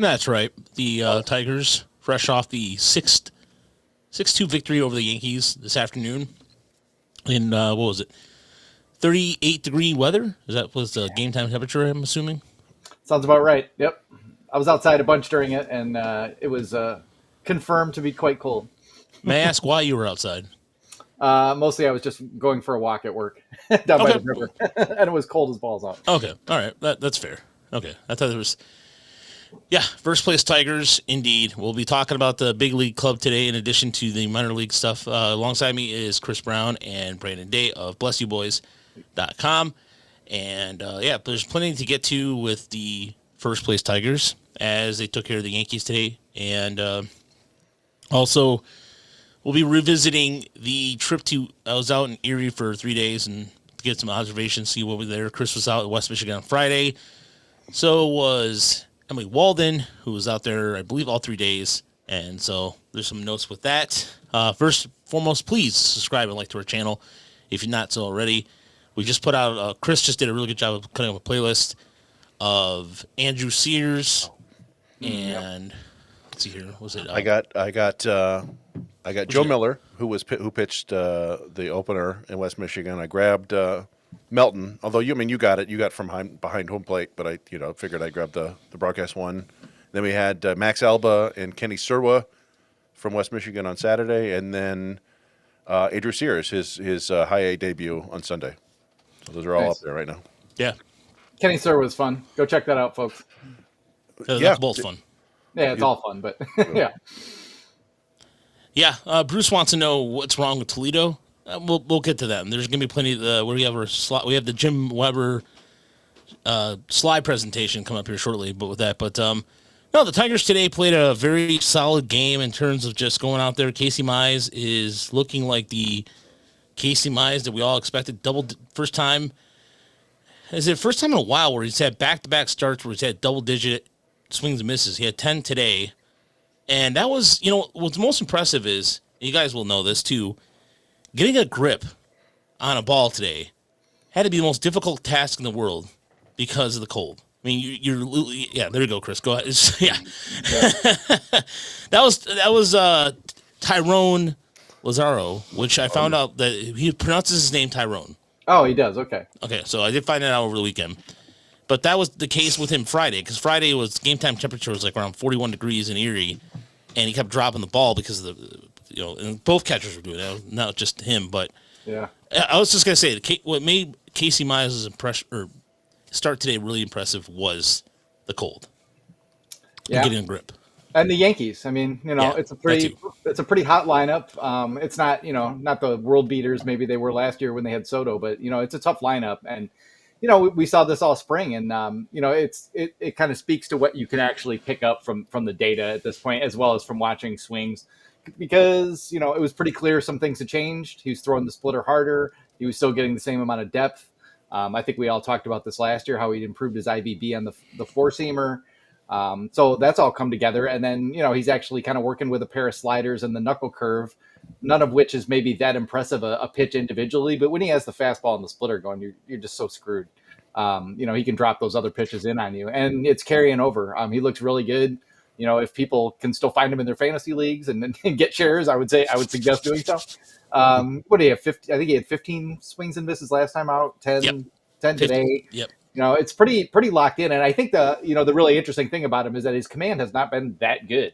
That's right. The Tigers, fresh off the 6-2 victory over the Yankees this afternoon in, what was it, 38-degree weather? Was the game time temperature, I'm assuming? Sounds about right. Yep. I was outside a bunch during it, and it was confirmed to be quite cold. May I ask why you were outside? Mostly I was just going for a walk at work down by Okay. the river, and it was cold as balls out. Okay. All right. That's fair. Okay. I thought there was... Yeah, first place Tigers, indeed. We'll be talking about the big league club today in addition to the minor league stuff. Alongside me is Chris Brown and Brandon Day of blessyouboys.com. And, there's plenty to get to with the first place Tigers as they took care of the Yankees today. And also, we'll be revisiting the trip I was out in Erie for 3 days and to get some observations, see what was there. Chris was out in West Michigan on Friday. So was Emily Walden, who was out there, I believe, all 3 days. And so there's some notes with that. First and foremost, please subscribe and like to our channel if you're not so already. We just put out, Chris just did a really good job of cutting up a playlist of Andrew Sears and let's see here, was it? I got Joe Miller, who pitched the opener in West Michigan. I grabbed Melton, although you got it. You got from behind home plate, but I figured I'd grab the broadcast one. Then we had Max Alba and Kenny Serwa from West Michigan on Saturday, and then Andrew Sears, his high A debut on Sunday. So those are all up there right now. Yeah. Kenny Sir was fun. Go check that out, folks. That's both fun. Yeah, it's all fun, but yeah. Yeah, Bruce wants to know what's wrong with Toledo. We'll get to that. And there's going to be plenty of where we have our slide. We have the Jim Weber slide presentation come up here shortly. But the Tigers today played a very solid game in terms of just going out there. Casey Mize is looking like the Casey Mize that we all expected. First time. Is it first time in a while where he's had back-to-back starts where he's had double-digit swings and misses? He had 10 today. And that was, what's most impressive is, you guys will know this too, getting a grip on a ball today had to be the most difficult task in the world because of the cold. I mean, yeah, there you go, Chris. Go ahead. Yeah. That was Tyrone Lazaro, which I found out that he pronounces his name Tyrone. Oh, he does. Okay. Okay, so I did find that out over the weekend. But that was the case with him Friday, because Friday was game time temperature was like around 41 degrees in Erie, and he kept dropping the ball because of the, and both catchers were doing that, not just him. But yeah, I was just gonna say what made Casey Mize' start today really impressive was the cold, and getting a grip. And the Yankees. I mean, it's a pretty hot lineup. It's not not the world beaters maybe they were last year when they had Soto, but it's a tough lineup. And we saw this all spring, and it kind of speaks to what you can actually pick up from the data at this point, as well as from watching swings, because it was pretty clear some things had changed. He was throwing the splitter harder. He was still getting the same amount of depth. I think we all talked about this last year, how he'd improved his IBB on the four seamer. So that's all come together. And then, he's actually kind of working with a pair of sliders and the knuckle curve, none of which is maybe that impressive a pitch individually. But when he has the fastball and the splitter going, you're just so screwed. He can drop those other pitches in on you, and it's carrying over. He looks really good. If people can still find him in their fantasy leagues and get shares, I would suggest doing so. What do you have? 50? I think he had 15 swings and misses last time out, 10 today. Yep. It's pretty locked in. And I think the really interesting thing about him is that his command has not been that good.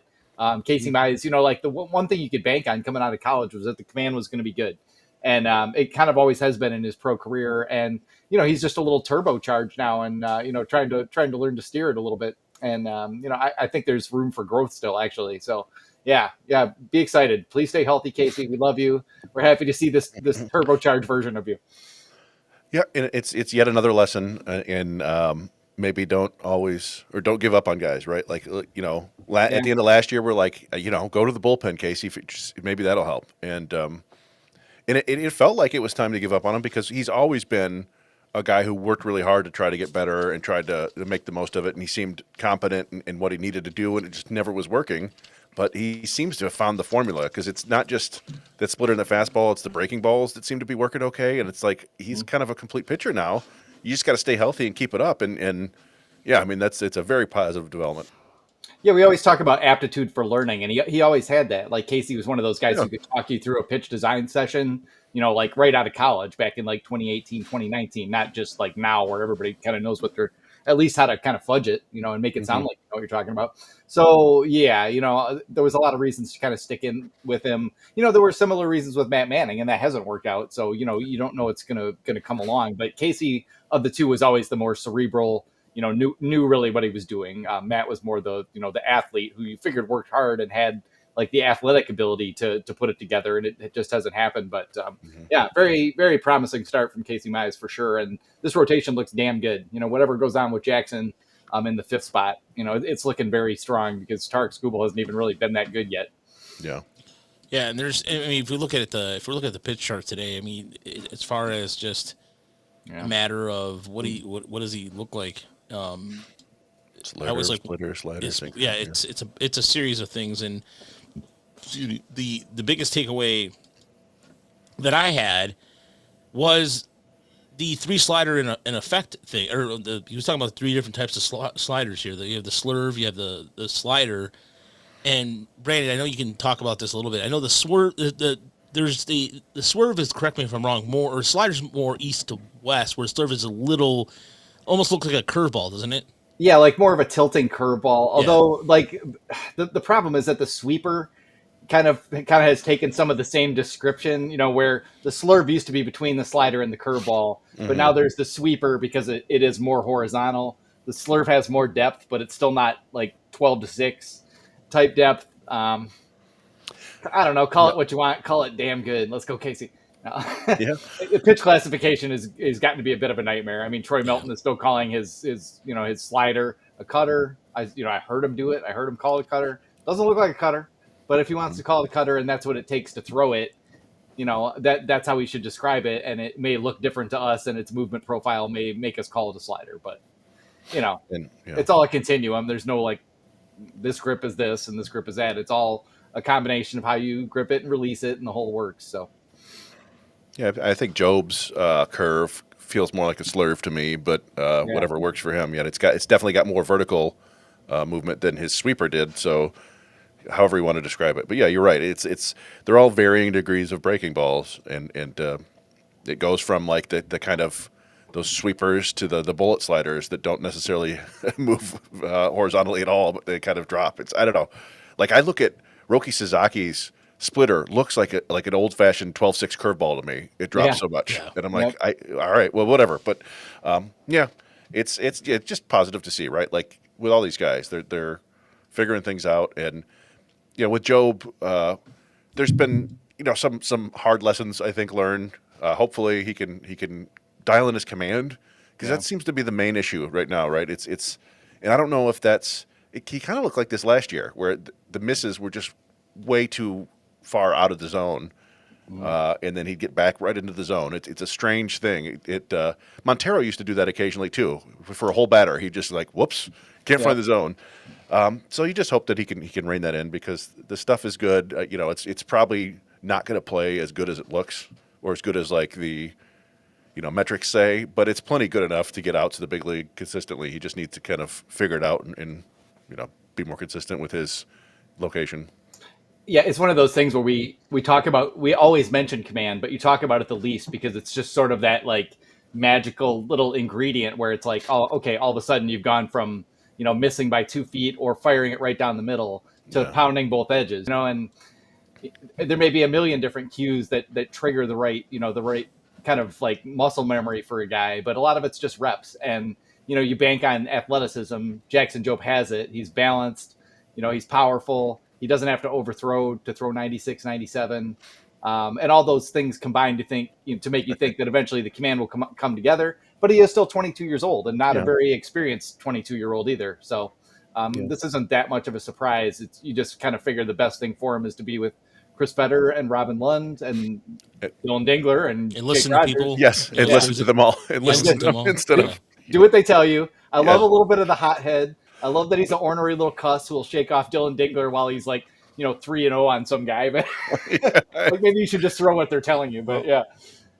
Casey Mize, like the one thing you could bank on coming out of college was that the command was going to be good. And it kind of always has been in his pro career. And, he's just a little turbocharged now and, trying to learn to steer it a little bit. And, I think there's room for growth still, actually. So, yeah, be excited. Please stay healthy, Casey. We love you. We're happy to see this turbocharged version of you. Yeah, and it's yet another lesson in maybe don't give up on guys, right? Like, at the end of last year, we're like, go to the bullpen, Casey. Maybe that'll help. And it felt like it was time to give up on him because he's always been a guy who worked really hard to try to get better and tried to make the most of it. And he seemed competent in what he needed to do, and it just never was working. But he seems to have found the formula because it's not just that splitter and the fastball, it's the breaking balls that seem to be working okay. And it's like he's kind of a complete pitcher now. You just got to stay healthy and keep it up. And yeah, I mean, it's a very positive development. Yeah, we always talk about aptitude for learning, and he always had that. Like Casey was one of those guys Yeah. who could talk you through a pitch design session, like right out of college back in like 2018, 2019, not just like now where everybody kind of knows what they're at least how to kind of fudge it, and make it sound like what you're talking about. So yeah, there was a lot of reasons to kind of stick in with him. There were similar reasons with Matt Manning, and that hasn't worked out. So you don't know it's gonna come along. But Casey of the two was always the more cerebral. Knew really what he was doing. Matt was more the athlete who you figured worked hard and had like the athletic ability to put it together, and it just hasn't happened. But yeah, very very promising start from Casey Mize for sure. And this rotation looks damn good. Whatever goes on with Jackson in the fifth spot, it's looking very strong because Tarek Skubal hasn't even really been that good yet. Yeah. Yeah, and if we look at the pitch chart today, as far as just a matter of what does he look like? Splitter, slider. It's a series of things, and the biggest takeaway that I had was the three slider in effect thing. Or he was talking about three different types of sliders here. You have the slurve, you have the slider, and Brandon, I know you can talk about this a little bit. I know the swerve. There's the swerve is, correct me if I'm wrong, more, or slider's more east to west, where slurve is a little. Almost looks like a curveball, doesn't it? Yeah, like more of a tilting curveball. Although, like the problem is that the sweeper kind of has taken some of the same description. Where the slurve used to be between the slider and the curveball, but now there's the sweeper because it is more horizontal. The slurve has more depth, but it's still not like 12-6 type depth. I don't know. Call it what you want. Call it damn good. Let's go, Casey. No. Yeah. Pitch classification is gotten to be a bit of a nightmare. Troy Melton is still calling his slider a cutter. I heard him do it. I heard him call it a cutter. Doesn't look like a cutter, but if he wants to call it a cutter and that's what it takes to throw it, that's how we should describe it. And it may look different to us, and its movement profile may make us call it a slider. But it's all a continuum. There's no like this grip is this and this grip is that. It's all a combination of how you grip it and release it, and the whole works. So. Yeah, I think Job's curve feels more like a slurve to me, but whatever works for him. Yeah, it's definitely got more vertical movement than his sweeper did. So, however you want to describe it, but yeah, you're right. They're all varying degrees of breaking balls, and it goes from like the kind of those sweepers to the bullet sliders that don't necessarily move horizontally at all, but they kind of drop. I don't know. Like I look at Roki Suzuki's splitter looks like an old-fashioned 12-6 curveball to me. It drops so much, and I'm like, all right, well, whatever. But it's just positive to see, right? Like with all these guys, they're figuring things out, and with Job, there's been some hard lessons I think learned. Hopefully, he can dial in his command, because that seems to be the main issue right now, right? It's and I don't know if that's. He kind of looked like this last year, where the misses were just way too far out of the zone, and then he'd get back right into the zone. It's a strange thing. Montero used to do that occasionally too. For a whole batter, he just like, whoops, can't find the zone. So you just hope that he can rein that in, because the stuff is good. It's probably not going to play as good as it looks, or as good as like the metrics say, but it's plenty good enough to get out to the big league consistently. He just needs to kind of figure it out and be more consistent with his location. Yeah, it's one of those things where we talk about, we always mention command, but you talk about it the least, because it's just sort of that like magical little ingredient where it's like, oh, okay, all of a sudden you've gone from, missing by 2 feet or firing it right down the middle to pounding both edges, and there may be a million different cues that trigger the right kind of like muscle memory for a guy, but a lot of it's just reps. And, you bank on athleticism. Jackson Jobe has it. He's balanced, he's powerful. He doesn't have to overthrow to throw 96, 97. And all those things combined to make you think that eventually the command will come together. But he is still 22 years old and not a very experienced 22-year-old either. So this isn't that much of a surprise. You just kind of figure the best thing for him is to be with Chris Fetter and Robin Lund and Dylan Dingler and listen to people. Yes, and listen to them all. And listen to them instead of do what they tell you. I love a little bit of the hothead. I love that he's an ornery little cuss who will shake off Dylan Dingler while he's like, 3-0 on some guy. But like maybe you should just throw what they're telling you. But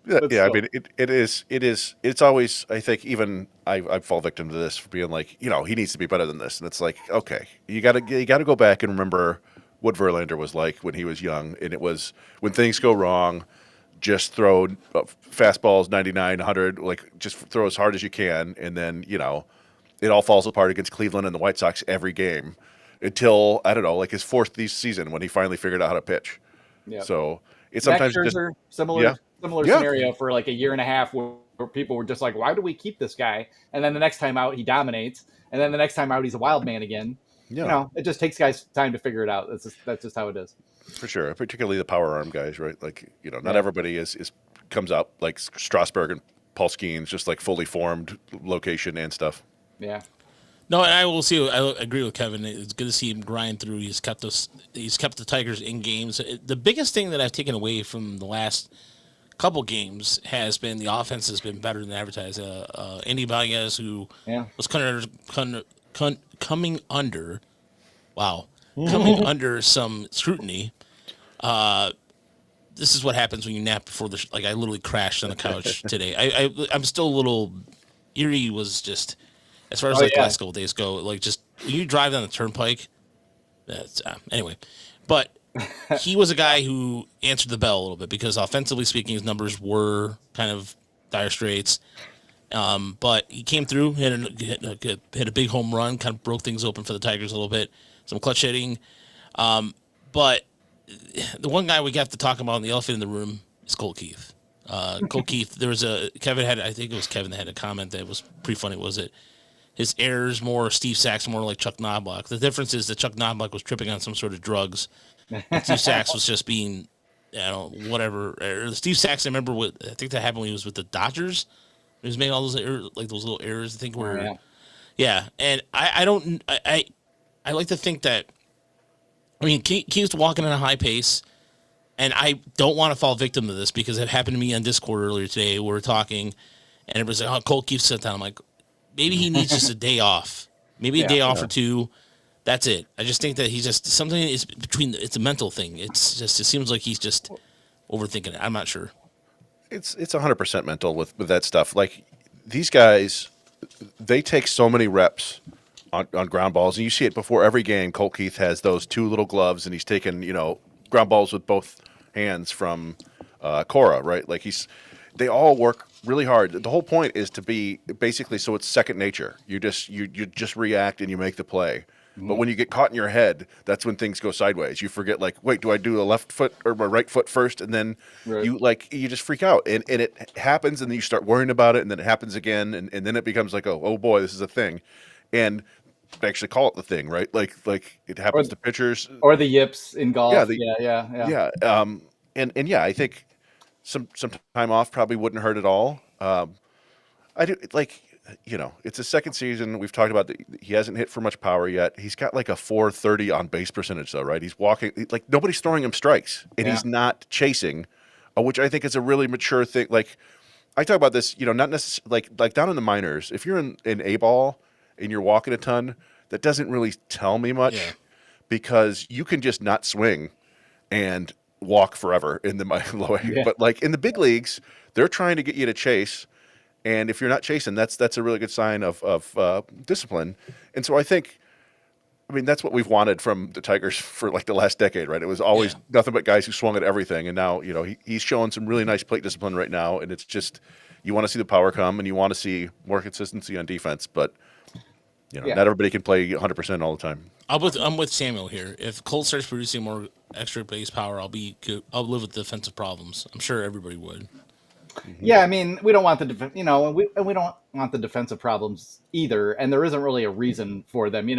But Yeah, I still. mean, it's always, I think, even I fall victim to this for being like, he needs to be better than this. And it's like, okay, you gotta go back and remember what Verlander was like when he was young. And it was when things go wrong, just throw fastballs 99, 100, like just throw as hard as you can. And then, it all falls apart against Cleveland and the White Sox every game until, I don't know, like his fourth season when he finally figured out how to pitch. Yeah. So it's Max sometimes just, Scherzer, yeah, similar yeah, scenario for like a year and a half where people were just like, why do we keep this guy? And then the next time out, he dominates. And then the next time out, he's a wild man again. yeah. It just takes guys time to figure it out. That's just how it is. For sure, particularly the power arm guys, right? Like, not Yeah. everybody is comes up like Strasburg and Paul Skeens, just like fully formed location and stuff. Yeah. No, and I will see. I agree with Kevin. It's good to see him grind through. He's kept us. He's kept the Tigers in games. The biggest thing that I've taken away from the last couple games has been the offense has been better than advertised. Andy Baez, who was coming under, coming under some scrutiny. This is what happens when you nap before the. Like I literally crashed on the couch today. I'm still a little. Erie was just. As far as the last couple of days go, like just when you drive down the turnpike, that's anyway. But he was a guy who answered the bell a little bit because offensively speaking, his numbers were kind of dire straits. But he came through, hit a big home run, kind of broke things open for the Tigers a little bit. Some clutch hitting. But the one guy we got to talk about in the elephant in the room is Colt Keith. Colt Keith, there was I think it was Kevin that had a comment that was pretty funny. Was it? His errors more Steve Sachs more like Chuck Knobloch. The difference is that Chuck Knobloch was tripping on some sort of drugs. And Steve Sachs was just being, whatever. Steve Sachs, I remember I think that happened when he was with the Dodgers. He was making all those errors, like those little errors. I think And I like to think that. I mean, Keith's walking at a high pace, and I don't want to fall victim to this because it happened to me on Discord earlier today. We were talking, and everybody's like, "Oh, Colt Keith sit down." I'm like. Maybe he needs just a day off. Maybe a day off or two. That's it. I just think that he's just something is between. It's a mental thing. It seems like he's just overthinking it. I'm not sure. It's 100% mental with that stuff. Like these guys, they take so many reps on ground balls, and you see it before every game. Colt Keith has those two little gloves, and he's taking ground balls with both hands from Cora, right? Like they all work really hard. The whole point is to be basically so it's second nature. You just react and you make the play. But when you get caught in your head, that's when things go sideways. You forget, like, wait, do I do the left foot or my right foot first? And then you just freak out. And it happens, and then you start worrying about it, and then it happens again, and then it becomes like, oh boy, this is a thing. And they actually call it the thing, right? Like it happens to pitchers. Or the yips in golf. Yeah. And I think some time off probably wouldn't hurt at all. I do it's a second season. We've talked about he hasn't hit for much power yet. He's got like a 430 on base percentage though, right? He's walking like nobody's throwing him strikes, and he's not chasing, which I think is a really mature thing. Like I talk about this, not necessarily like down in the minors. If you're in A ball and you're walking a ton, that doesn't really tell me much because you can just not swing and walk forever in the low A. But like in the big leagues, they're trying to get you to chase. And if you're not chasing, that's a really good sign of discipline. And so I mean, that's what we've wanted from the Tigers for like the last decade, right? It was always nothing but guys who swung at everything. And now, he's showing some really nice plate discipline right now. And it's just, you want to see the power come and you want to see more consistency on defense. But, not everybody can play 100% all the time. I'm with Samuel here. If Colt starts producing more extra base power, I'll live with defensive problems. I'm sure everybody would. Yeah, I mean, we don't want we don't want the defensive problems either, and there isn't really a reason for them.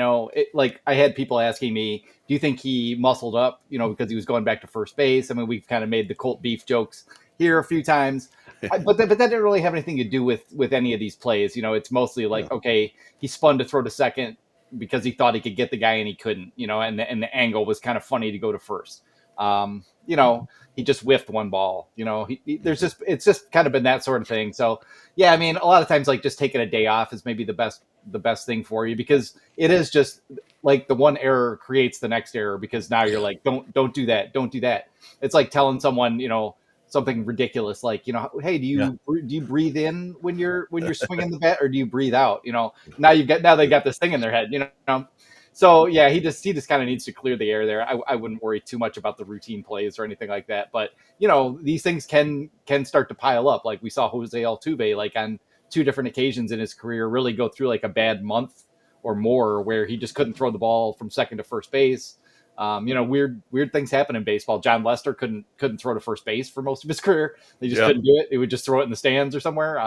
Like I had people asking me, "Do you think he muscled up?" Because he was going back to first base. I mean, we've kind of made the Colt beef jokes here a few times, but that didn't really have anything to do with any of these plays. It's mostly like, okay, he spun to throw to second because he thought he could get the guy and he couldn't. And the angle was kind of funny to go to first. He just whiffed one ball. It's just kind of been that sort of thing. So yeah, I mean, a lot of times like just taking a day off is maybe the best thing for you, because it is just like the one error creates the next error, because now you're like, don't do that. Don't do that. It's like telling someone, something ridiculous like, hey, do Yeah. you breathe in when you're swinging the bat, or do you breathe out? Now they got this thing in their head. So yeah, he just kind of needs to clear the air there. I wouldn't worry too much about the routine plays or anything like that. But these things can start to pile up. Like we saw Jose Altuve, like on 2 different occasions in his career, really go through like a bad month or more where he just couldn't throw the ball from second to first base. Weird things happen in baseball. John Lester couldn't throw to first base for most of his career. They just couldn't do it. He would just throw it in the stands or somewhere.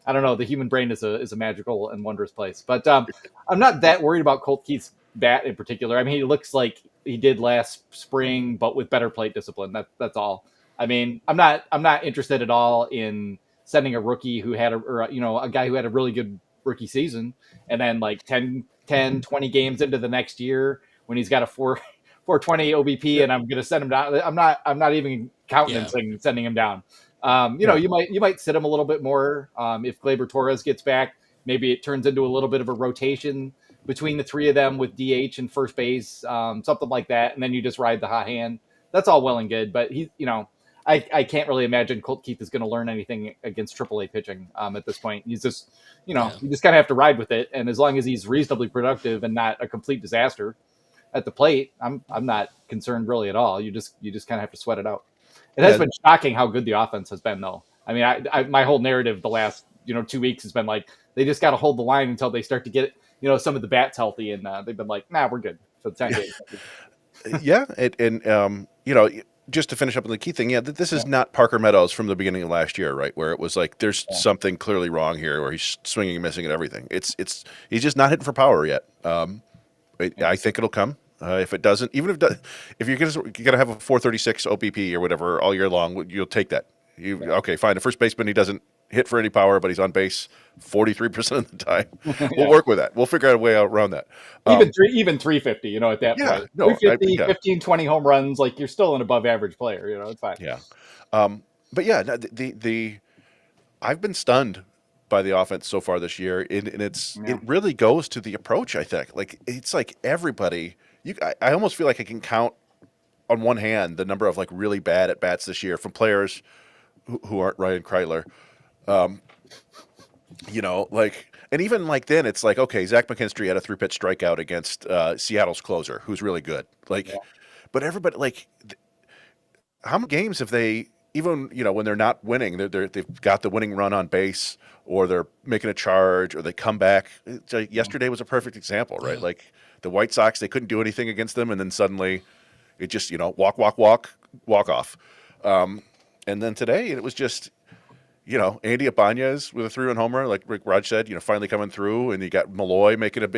I don't know. The human brain is a magical and wondrous place. But I'm not that worried about Colt Keith's bat in particular. I mean, he looks like he did last spring, but with better plate discipline. That's all. I mean, I'm not interested at all in sending a rookie who had a guy who had a really good rookie season, and then like 10, 20 games into the next year when he's got a 420 OBP, and I'm going to send him down. I'm not even counting sending him down. You might sit him a little bit more. If Gleyber Torres gets back, maybe it turns into a little bit of a rotation between the 3 of them with DH and first base, something like that. And then you just ride the hot hand. That's all well and good, but I can't really imagine Colt Keith is going to learn anything against AAA pitching at this point. He's just, you just kind of have to ride with it. And as long as he's reasonably productive and not a complete disaster at the plate, I'm not concerned really at all. You just kind of have to sweat it out. It has been shocking how good the offense has been, though. I mean, my whole narrative the last 2 weeks has been like they just got to hold the line until they start to get some of the bats healthy, and they've been like, nah, we're good for the 10 days. Yeah, just to finish up on the key thing, this is not Parker Meadows from the beginning of last year, right? Where it was like there's something clearly wrong here, where he's swinging and missing and everything. He's just not hitting for power yet. I think it'll come. If it doesn't, even if you're gonna have a 436 OPP or whatever all year long, you'll take that. Okay, fine. The first baseman, he doesn't hit for any power, but he's on base 43% of the time. We'll work with that. We'll figure out a way around that. Even 350, at that point. 350, 15, 20 home runs, like you're still an above average player. It's fine. Yeah. But yeah, I've been stunned by the offense so far this year, and it really goes to the approach. I think it's like everybody. I almost feel like I can count on one hand the number of like really bad at bats this year from players who aren't Ryan Kreidler. And even like then it's like, okay, Zach McKinstry had a 3-pitch strikeout against Seattle's closer, who's really good. But everybody how many games have they even when they're not winning, they've got the winning run on base, or they're making a charge, or they come back. Yesterday was a perfect example, right? Yeah. Like the White Sox, they couldn't do anything against them, and then suddenly it just walk off. And then today it was just. Andy Ibanez with a 3-run homer, like Rick Raj said, finally coming through, and you got Malloy getting a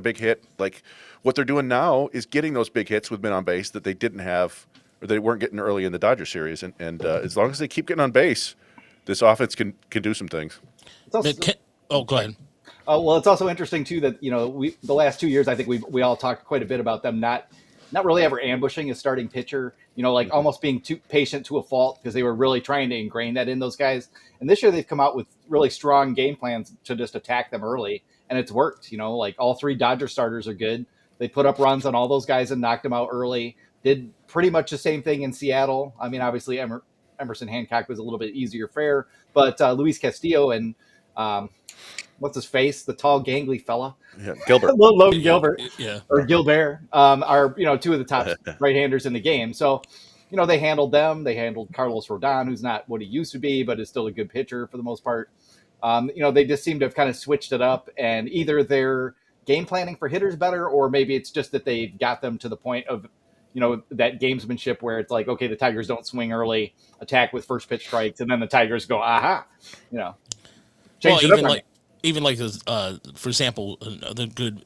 big hit. Like what they're doing now is getting those big hits with men on base that they didn't have, or they weren't getting early in the Dodger series. And as long as they keep getting on base, this offense can do some things. Go ahead. Well, it's also interesting too that the last 2 years, I think we all talked quite a bit about them not really ever ambushing a starting pitcher, almost being too patient to a fault, because they were really trying to ingrain that in those guys. And this year they've come out with really strong game plans to just attack them early, and it's worked. Like all 3 Dodger starters are good. They put up runs on all those guys and knocked them out early. Did pretty much the same thing in Seattle. I mean, obviously Emerson Hancock was a little bit easier fare, but Luis Castillo and what's his face, the tall gangly fella, Gilbert, Logan Gilbert, or Gilbert, are 2 of the top right-handers in the game. So they handled them. They handled Carlos Rodon, who's not what he used to be, but is still a good pitcher for the most part. They just seem to have kind of switched it up, and either they're game planning for hitters better, or maybe it's just that they've got them to the point of that gamesmanship where it's like, okay, the Tigers don't swing early, attack with first pitch strikes, and then the Tigers go, aha, change it up. Even for example, another good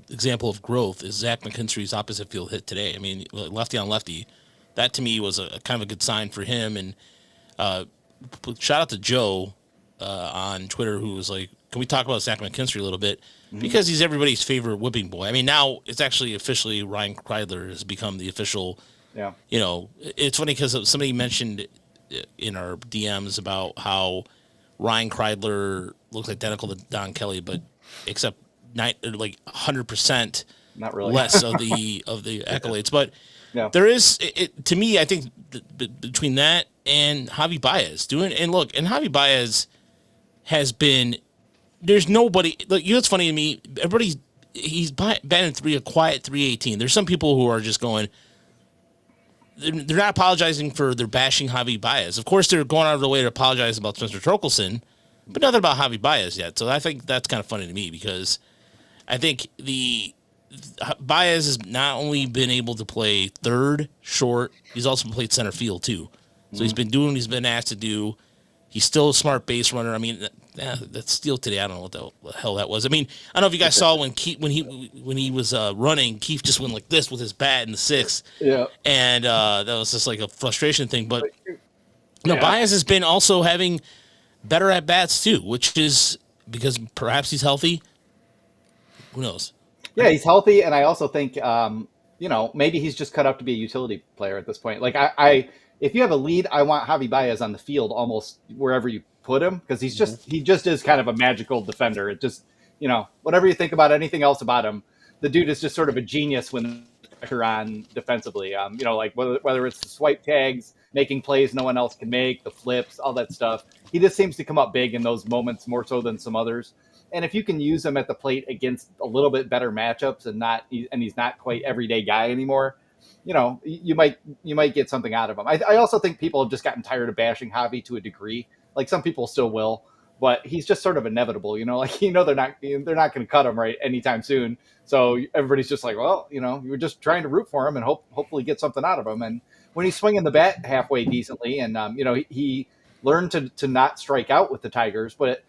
example of growth is Zach McKinstry's opposite field hit today. I mean, lefty on lefty, that to me was a kind of a good sign for him. And shout out to Joe on Twitter, who was like, can we talk about Zach McKinstry a little bit? Mm-hmm. Because he's everybody's favorite whipping boy. I mean, now it's actually officially Ryan Kreidler has become the official. Yeah. It's funny because somebody mentioned in our DMs about how Ryan Kreidler looks identical to Don Kelly, but except 100% not really less of the accolades. But there is to me. I think between that and Javi Baez and Javi Baez has been. There's nobody. Look, you know what's funny to me? He's batting a quiet 318. There's some people who are just going. They're not apologizing for their bashing Javi Baez. Of course, they're going out of the way to apologize about Spencer Torkelson, but nothing about Javi Baez yet. So I think that's kind of funny to me because I think Baez has not only been able to play third, short, he's also played center field too. So he's been doing what he's been asked to do. He's still a smart base runner. I mean, that steal today, I don't know what the hell that was. I mean, I don't know if you guys saw when he was running, Keith just went like this with his bat in the sixth. Yeah. And that was just like a frustration thing. But Baez has been also having better at bats too, which is because perhaps he's healthy. Who knows? Yeah, he's healthy, and I also think maybe he's just cut out to be a utility player at this point. Like I if you have a lead, I want Javi Baez on the field almost wherever you put him because he just is kind of a magical defender. It just whatever you think about anything else about him, the dude is just sort of a genius when pressure on defensively. Like whether it's the swipe tags, making plays no one else can make, the flips, all that stuff. He just seems to come up big in those moments more so than some others. And if you can use him at the plate against a little bit better matchups and he's not quite everyday guy anymore, you might get something out of him. I also think people have just gotten tired of bashing Javi to a degree. Like some people still will, but he's just sort of inevitable. They're not going to cut him right anytime soon. So everybody's just like, well, you were just trying to root for him and hopefully get something out of him. And when he's swinging the bat halfway decently, and he learned to not strike out with the Tigers, but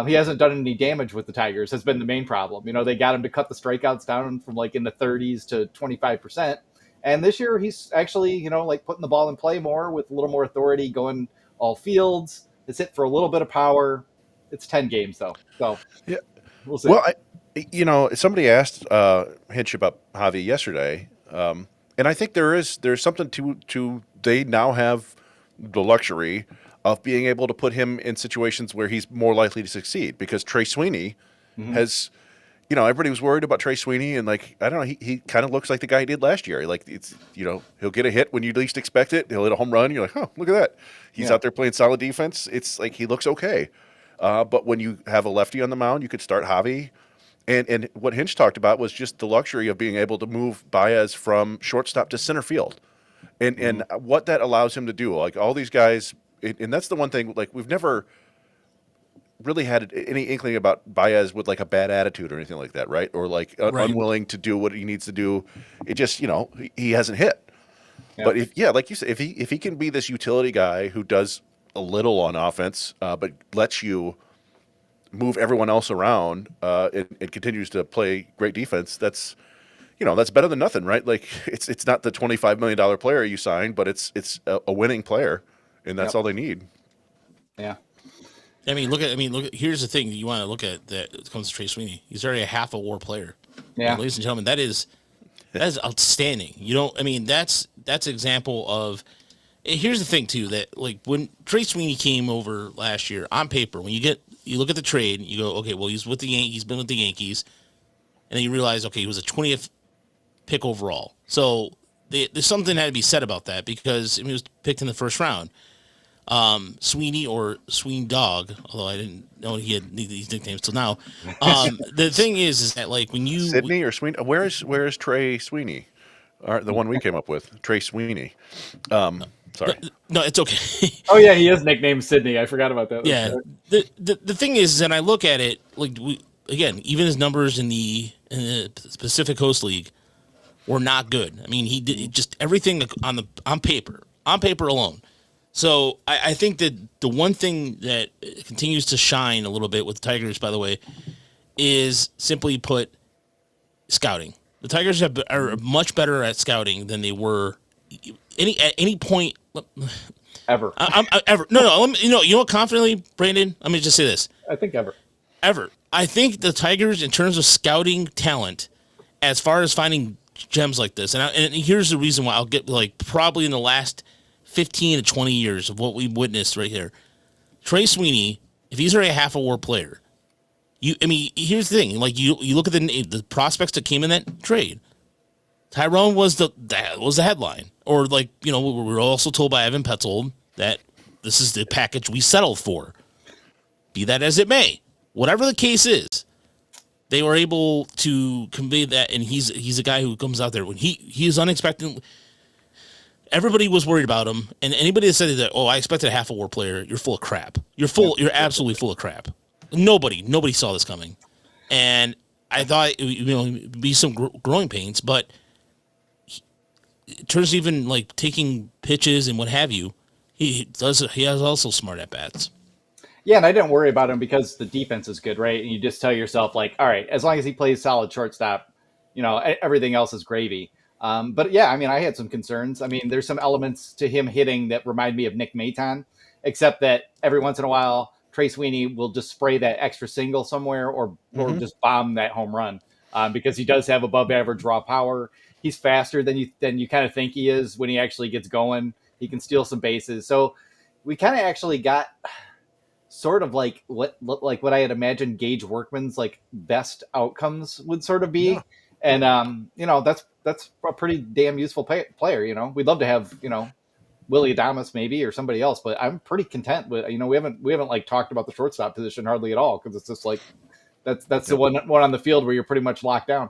he hasn't done any damage with the Tigers has been the main problem. They got him to cut the strikeouts down from like in the 30s to 25%. And this year he's actually, putting the ball in play more with a little more authority, going all fields. It's hit for a little bit of power. It's 10 games though. So yeah, we'll see. Well, somebody asked Hinch about Javi yesterday. And I think there's something to they now have the luxury of being able to put him in situations where he's more likely to succeed because Trey Sweeney has, everybody was worried about Trey Sweeney and like, I don't know, he kind of looks like the guy he did last year. Like it's, he'll get a hit when you least expect it. He'll hit a home run. You're like, oh, look at that. He's out there playing solid defense. It's like, he looks okay. But when you have a lefty on the mound, you could start Javi. And what Hinch talked about was just the luxury of being able to move Baez from shortstop to center field. And what that allows him to do, like all these guys, and that's the one thing, like we've never really had any inkling about Baez with like a bad attitude or anything like that, right? Or like unwilling to do what he needs to do. It just, he hasn't hit. Yeah. But like you said, if he can be this utility guy who does a little on offense, but lets you move everyone else around and continues to play great defense, that's better than nothing, right? Like it's not the $25 million player you signed, but it's a winning player, and that's all they need. Yeah. I mean, look at. Here's the thing you want to look at that comes to Trey Sweeney. He's already a half a WAR player. Yeah, and ladies and gentlemen, that is outstanding. That's an example of. Here's the thing too, that like when Trey Sweeney came over last year, on paper, when you look at the trade, you go, okay, well he's with the Yankees, he's been with the Yankees, and then you realize, okay, he was a 20th pick overall. So there's something that had to be said about that because he was picked in the first round. Sweeney or Sween Dog, although I didn't know he had these nicknames till now. The thing is that like when you Sydney or Sweeney, where is Trey Sweeney? The one we came up with, Trey Sweeney. Sorry. No, it's okay. Oh yeah, he is nicknamed Sydney. I forgot about that. Yeah. The thing is, and I look at it like even his numbers in the Pacific Coast League were not good. I mean, he did just everything on paper alone. So I think that the one thing that continues to shine a little bit with the Tigers, by the way, is simply put scouting. The Tigers are much better at scouting than they were at any point ever. Ever. No. You know what? Confidently, Brandon. Let me just say this. I think ever. I think the Tigers, in terms of scouting talent, as far as finding gems like this, and here's the reason why I'll get like probably in the last 15 to 20 years of what we witnessed right here. Trey Sweeney, if he's already a half a WAR player, here's the thing. Like you look at the prospects that came in that trade. Tyrone was the headline. Or like, we were also told by Evan Petzold that this is the package we settled for. Be that as it may, whatever the case is, they were able to convey that, and he's a guy who comes out there when he is unexpected. Everybody was worried about him, and anybody that said that, I expected a half a WAR player, you're full of crap. You're absolutely full of crap. Nobody saw this coming, and I thought it'd be some growing pains, but in terms of even like taking pitches and what have you, he has also smart at bats. Yeah, and I didn't worry about him because the defense is good, right? And you just tell yourself, like, all right, as long as he plays solid shortstop, everything else is gravy. But yeah, I mean, I had some concerns. I mean, there's some elements to him hitting that remind me of Nick Maton, except that every once in a while, Trey Sweeney will just spray that extra single somewhere or just bomb that home run because he does have above average raw power. He's faster than you kind of think he is when he actually gets going. He can steal some bases. So we kind of actually got sort of like what I had imagined Gage Workman's like best outcomes would sort of be. Yeah. And that's a pretty damn useful player. We'd love to have Willie Adames maybe or somebody else, but I'm pretty content with we haven't like talked about the shortstop position hardly at all because it's just like that's the one on the field where you're pretty much locked down.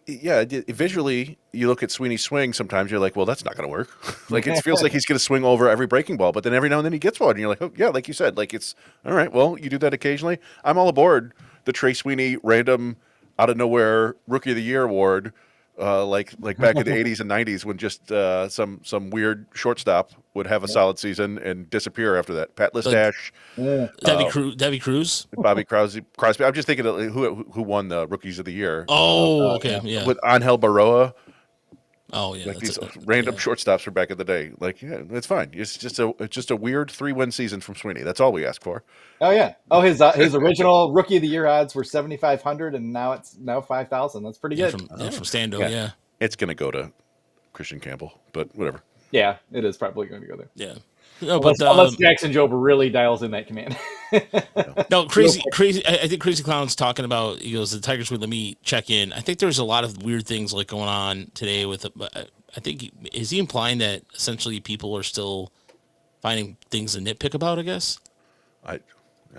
Yeah, visually, you look at Sweeney's swing. Sometimes you're like, well, that's not going to work. Like it feels like he's going to swing over every breaking ball, but then every now and then he gets one, and you're like, oh yeah, like you said, like it's all right. Well, you do that occasionally. I'm all aboard the Trey Sweeney random out of nowhere Rookie of the Year award, like back in the '80s and '90s when just some weird shortstop would have a solid season and disappear after that. Pat Listash, Debbie Cruz, Bobby Crosby. I'm just thinking of who won the Rookies of the Year. Oh, okay, yeah. With Angel Baroa. Oh yeah, like these random shortstops from back in the day. Like, yeah, it's fine. It's just a weird 3-win season from Sweeney. That's all we ask for. Oh yeah. Oh, his original Rookie of the Year odds were 7,500, and now it's 5,000. That's pretty good. From Stando. Yeah. It's gonna go to Christian Campbell, but whatever. Yeah, it is probably going to go there. Yeah. No, unless Jackson Job really dials in that command. No, crazy. I think Crazy Clown's talking about. He goes, the Tigers would let me check in. I think there's a lot of weird things like going on today with. I think is he implying that essentially people are still finding things to nitpick about? I guess. I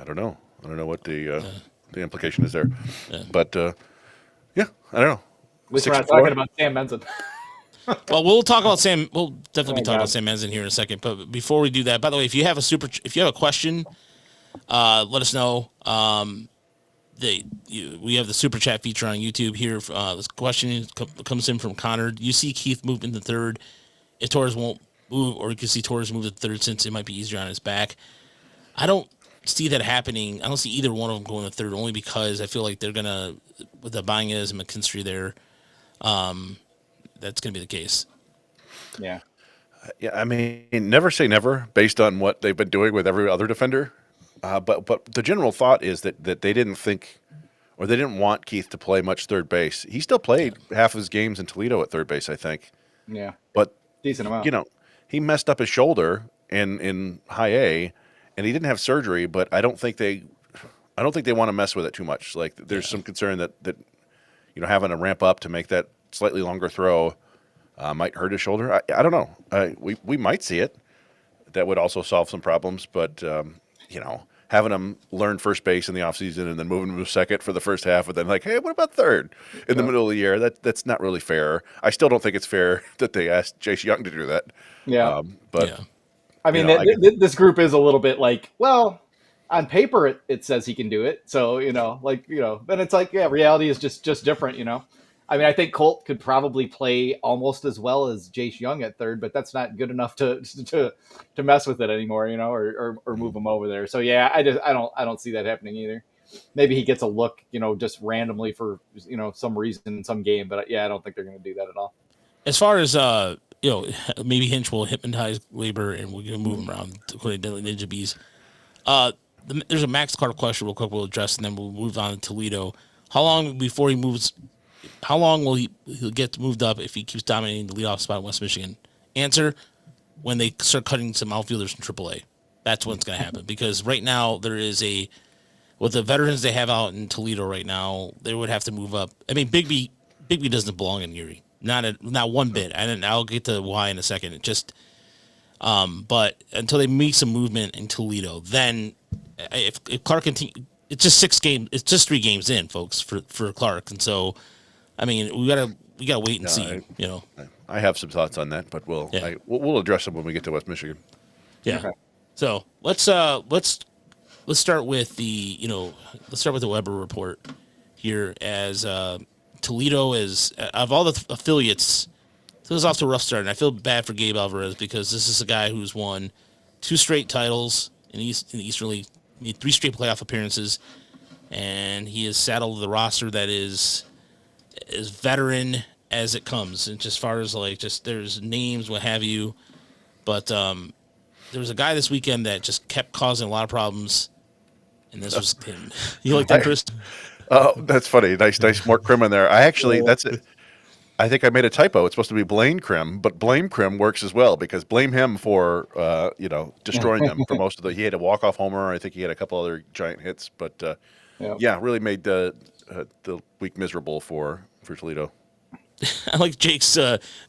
don't know. I don't know what the implication is there, but yeah, I don't know. At least we're not talking about Sam Benson. Well, we'll talk about Sam. We'll definitely be talking about Sam Menzen here in a second. But before we do that, by the way, if you have a question, let us know. We have the super chat feature on YouTube here. This question comes in from Connor. Do you see Keith move into third if Torres won't move, or you can see Torres move to third since it might be easier on his back? I don't see that happening. I don't see either one of them going to third, only because I feel like they're gonna, with the Banez and McKinstry there. That's going to be the case. Yeah. Yeah, I mean, never say never based on what they've been doing with every other defender. But the general thought is that they didn't think, or they didn't want Keith to play much third base. He still played half of his games in Toledo at third base, I think. Yeah. But decent amount. He messed up his shoulder in high A, and he didn't have surgery. But I don't think they want to mess with it too much. Like there's some concern that having to ramp up to make that slightly longer throw might hurt his shoulder. I don't know. We might see it. That would also solve some problems. But, having him learn first base in the offseason and then moving him to second for the first half and then like, hey, what about third in the middle of the year? That's not really fair. I still don't think it's fair that they asked Jace Jung to do that. Yeah. But I mean, this group is a little bit like, well, on paper it says he can do it. So, then it's like, yeah, reality is just different, I mean, I think Colt could probably play almost as well as Jace Jung at third, but that's not good enough to mess with it anymore, or move him over there. So yeah, I don't see that happening either. Maybe he gets a look, just randomly for some reason in some game, but yeah, I don't think they're going to do that at all. As far as maybe Hinch will hypnotize Labor and we're going to move him around to Ninja Bees. There's a Max Carter question real quick we'll address, and then we'll move on to Toledo. How long before he moves? How long will he'll get moved up if he keeps dominating the leadoff spot in West Michigan? Answer: when they start cutting some outfielders from AAA. That's when it's going to happen. Because right now there is with the veterans they have out in Toledo right now, they would have to move up. I mean, Bigby Bigby doesn't belong in Erie. Not one bit. And I'll get to why in a second. It just, but until they make some movement in Toledo, then if Clark it's just 6 games. It's just 3 games in, folks, for Clark. And so, I mean, we gotta wait and see. I have some thoughts on that, but we'll address them when we get to West Michigan. Yeah. Okay. So let's start with let's start with the Weber report here as Toledo is of all the affiliates. So this is off to a rough start, and I feel bad for Gabe Alvarez because this is a guy who's won 2 straight titles in the Eastern League, 3 straight playoff appearances, and he is saddled with a roster that is as veteran as it comes, and just as far as there's names, what have you, but there was a guy this weekend that just kept causing a lot of problems, and this was him. You like that, Chris? Oh, that's funny. Nice Mark Krim in there. That's it. I think I made a typo. It's supposed to be Blaine Krim, but Blame Krim works as well because blame him for destroying them for most of he had a walk-off homer. I think he had a couple other giant hits, but really made the week miserable for Toledo. I like Jake's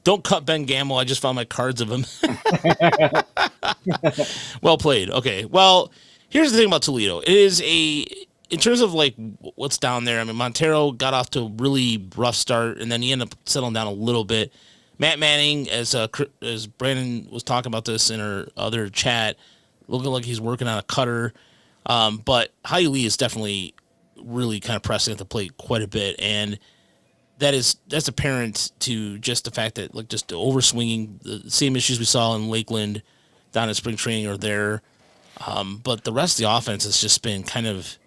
don't cut Ben Gamble. I just found my cards of him. Well played. Okay. Well, here's the thing about Toledo. It is in terms of what's down there. I mean, Montero got off to a really rough start, and then he ended up settling down a little bit. Matt Manning, as Brandon was talking about this in our other chat, looking like he's working on a cutter. But Hai Lee is definitely really kind of pressing at the plate quite a bit, and that's apparent to just the fact that just the overswinging, the same issues we saw in Lakeland down in spring training are there. But the rest of the offense has just been kind of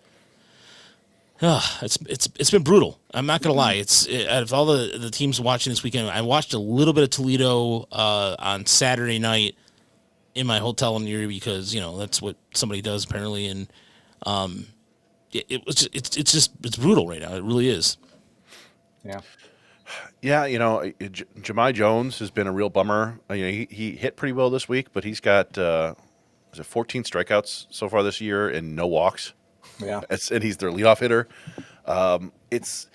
it's been brutal. I'm not gonna lie. Out of all the teams watching this weekend, I watched a little bit of Toledo on Saturday night in my hotel in Erie because that's what somebody does apparently, and it's brutal right now. It really is. Yeah, Jahmai Jones has been a real bummer. He hit pretty well this week, but he's got 14 strikeouts so far this year and no walks. Yeah, and he's their leadoff hitter. It's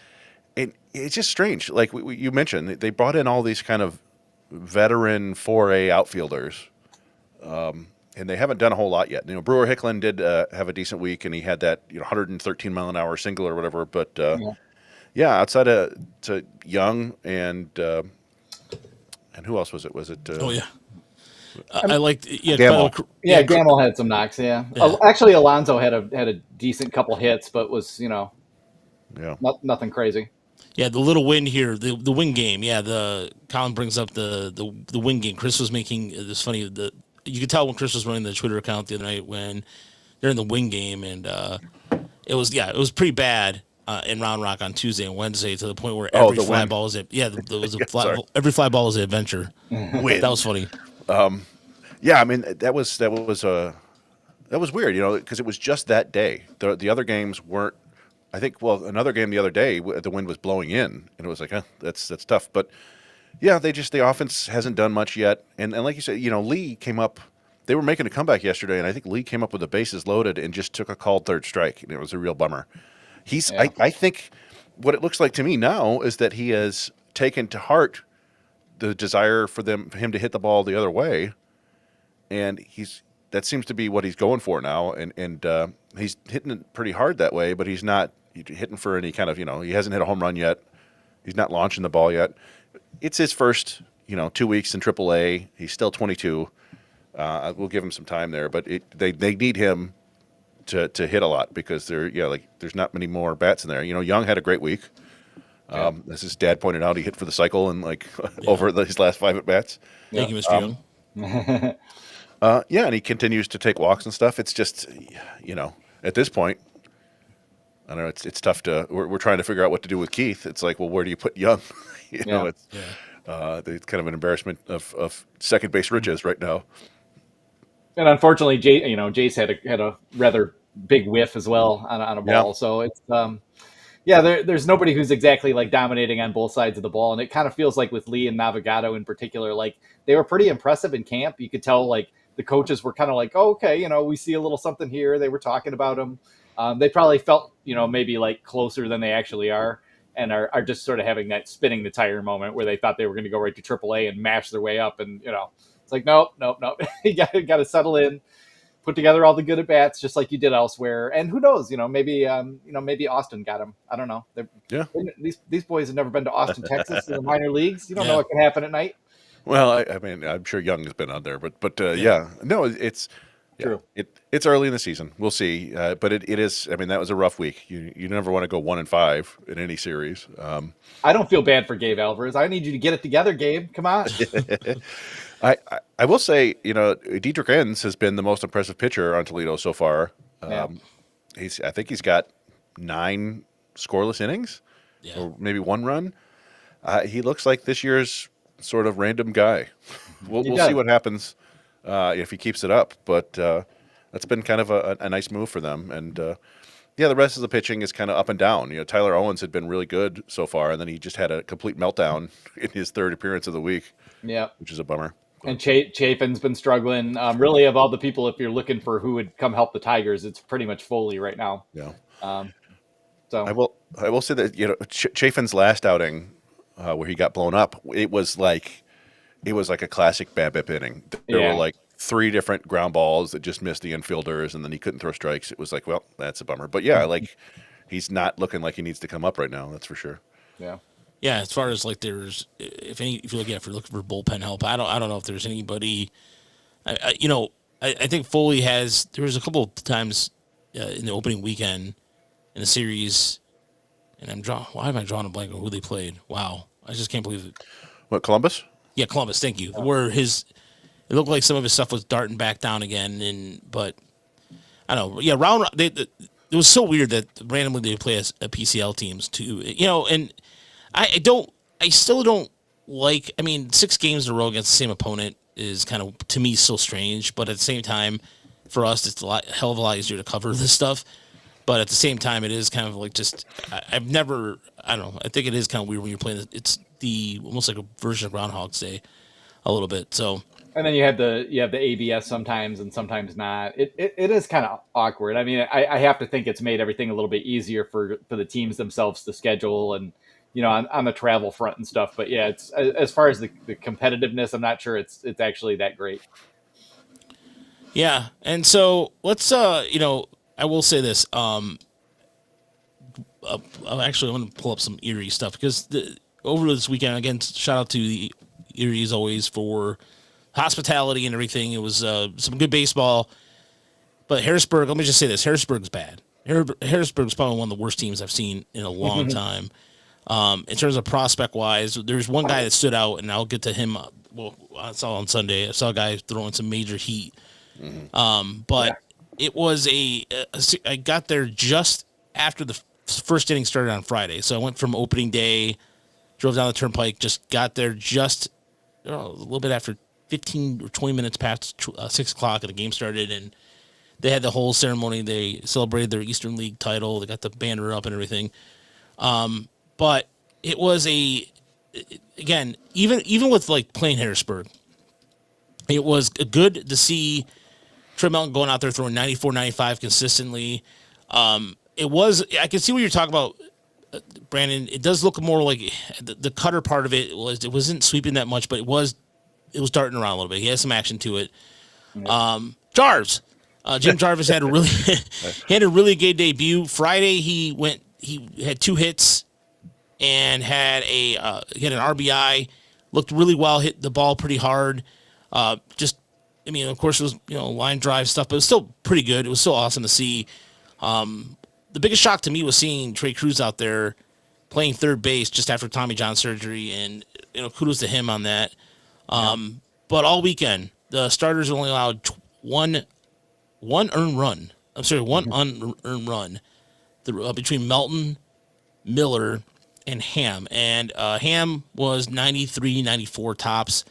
just strange. Like you mentioned, they brought in all these kind of veteran 4A outfielders, and they haven't done a whole lot yet. Brewer Hicklin did have a decent week, and he had that 113 mile an hour single or whatever, but. Yeah, outside of Young and who else was it? Was it? I liked Gamble. Gamble had some knocks. Yeah. Actually, Alonso had a decent couple hits, but was nothing crazy. Yeah, the little win here, the win game. Yeah, Colin brings up the win game. Chris was making this funny. You could tell when Chris was running the Twitter account the other night when they're in the win game, and it was pretty bad. In Round Rock on Tuesday and Wednesday to the point where every fly ball was every fly ball was an adventure. That was funny. I mean that was weird, because it was just that day. The other games weren't. I think another game the other day the wind was blowing in and it was like that's tough. But yeah, the offense hasn't done much yet. And like you said, Lee came up. They were making a comeback yesterday, and I think Lee came up with the bases loaded and just took a called third strike, and it was a real bummer. I think what it looks like to me now is that he has taken to heart the desire for him to hit the ball the other way, and that seems to be what he's going for now, and he's hitting it pretty hard that way, but he's not hitting for any kind of he hasn't hit a home run yet, he's not launching the ball yet. It's his first 2 weeks in AAA. He's still 22. We'll give him some time there, but they need him to hit a lot because there's not many more bats in there. Young had a great week. As his dad pointed out, he hit for the cycle and over his last 5 at bats. Thank you, Mr. Young. And he continues to take walks and stuff. It's just at this point, I don't know. It's tough to. We're trying to figure out what to do with Keith. It's like, well, where do you put Young? It's kind of an embarrassment of second base riches right now. And unfortunately, Jace had a rather big whiff as well on a ball. Yeah. So it's there's nobody who's exactly dominating on both sides of the ball, and it kind of feels like with Lee and Navigado in particular, they were pretty impressive in camp. You could tell the coaches were kind of oh, okay, we see a little something here. They were talking about him. They probably felt maybe closer than they actually are. and are just sort of having that spinning the tire moment where they thought they were going to go right to AAA and mash their way up, and it's like nope. You got to settle in, put together all the good at bats just like you did elsewhere, and who knows, maybe maybe Austin got him. I don't know. These boys have never been to Austin, Texas, in the minor leagues. You don't know what can happen at night. Well, I mean, I'm sure Young has been on there, but no, it's true. It's early in the season. We'll see, but it is. I mean, that was a rough week. You never want to go 1-5 in any series. I don't feel bad for Gabe Alvarez. I need you to get it together, Gabe. Come on. I will say, Dietrich Enns has been the most impressive pitcher on Toledo so far. I think he's got 9 scoreless innings, or maybe 1 run. He looks like this year's sort of random guy. We'll see what happens if he keeps it up, but that's been kind of a nice move for them. And the rest of the pitching is kind of up and down. Tyler Owens had been really good so far, and then he just had a complete meltdown in his 3rd appearance of the week. Yeah, which is a bummer. And Chafin's been struggling. Really, of all the people, if you're looking for who would come help the Tigers, it's pretty much Foley right now. Yeah. So I will say that Chafin's last outing, where he got blown up, it was like a classic BABIP inning. There were like 3 different ground balls that just missed the infielders, and then he couldn't throw strikes. It was like, well, that's a bummer. But he's not looking like he needs to come up right now. That's for sure. Yeah. Yeah, as far as if you look at looking for bullpen help, I don't know if there's anybody. I think Foley has. There was a couple of times in the opening weekend in the series, and why am I drawing a blank on who they played? Wow, I just can't believe it. What, Columbus? Yeah, Columbus. Thank you. Where it looked like some of his stuff was darting back down again, but I don't know. Yeah, it was so weird that randomly they play as PCL teams too. And. I still don't like, 6 games in a row against the same opponent is kind of, to me, still strange. But at the same time, for us, it's hell of a lot easier to cover this stuff. But at the same time, it is kind of like I don't know. I think it is kind of weird when you're playing. It's almost like a version of Groundhog's Day a little bit. So. And then you have the ABS sometimes and sometimes not. It is kind of awkward. I have to think it's made everything a little bit easier for the teams themselves to schedule and, on the travel front and stuff. But yeah, it's as far as the competitiveness, I'm not sure it's actually that great. Yeah. And so let's, I will say this. I'm going to pull up some Erie stuff because over this weekend, again, shout out to the Erie as always for hospitality and everything. It was some good baseball, but Harrisburg, let me just say this. Harrisburg's bad. Harrisburg's probably one of the worst teams I've seen in a long time. In terms of prospect wise, there's one guy that stood out, and I'll get to him. I saw on Sunday. I saw a guy throwing some major heat. But it was I got there just after the first inning started on Friday. So I went from opening day, drove down the turnpike, just got there just a little bit after 15 or 20 minutes past 6 o'clock, and the game started, and they had the whole ceremony. They celebrated their Eastern League title. They got the banner up and everything. But it was again, even with playing Harrisburg, it was good to see Trey Melton going out there throwing 94, 95 consistently. I can see what you're talking about, Brandon. It does look more like the cutter part of it wasn't sweeping that much, but it was darting around a little bit. He had some action to it. Jarvis, Jim Jarvis had a really good debut. Friday he had 2 hits and had he had an RBI, looked really well, hit the ball pretty hard. Of course it was, line drive stuff, but it was still pretty good. It was still awesome to see. The biggest shock to me was seeing Trey Cruz out there playing third base just after Tommy John surgery, and kudos to him on that. But all weekend, the starters only allowed one unearned run between Melton, Miller, and Ham. And Ham was 93, 94 tops.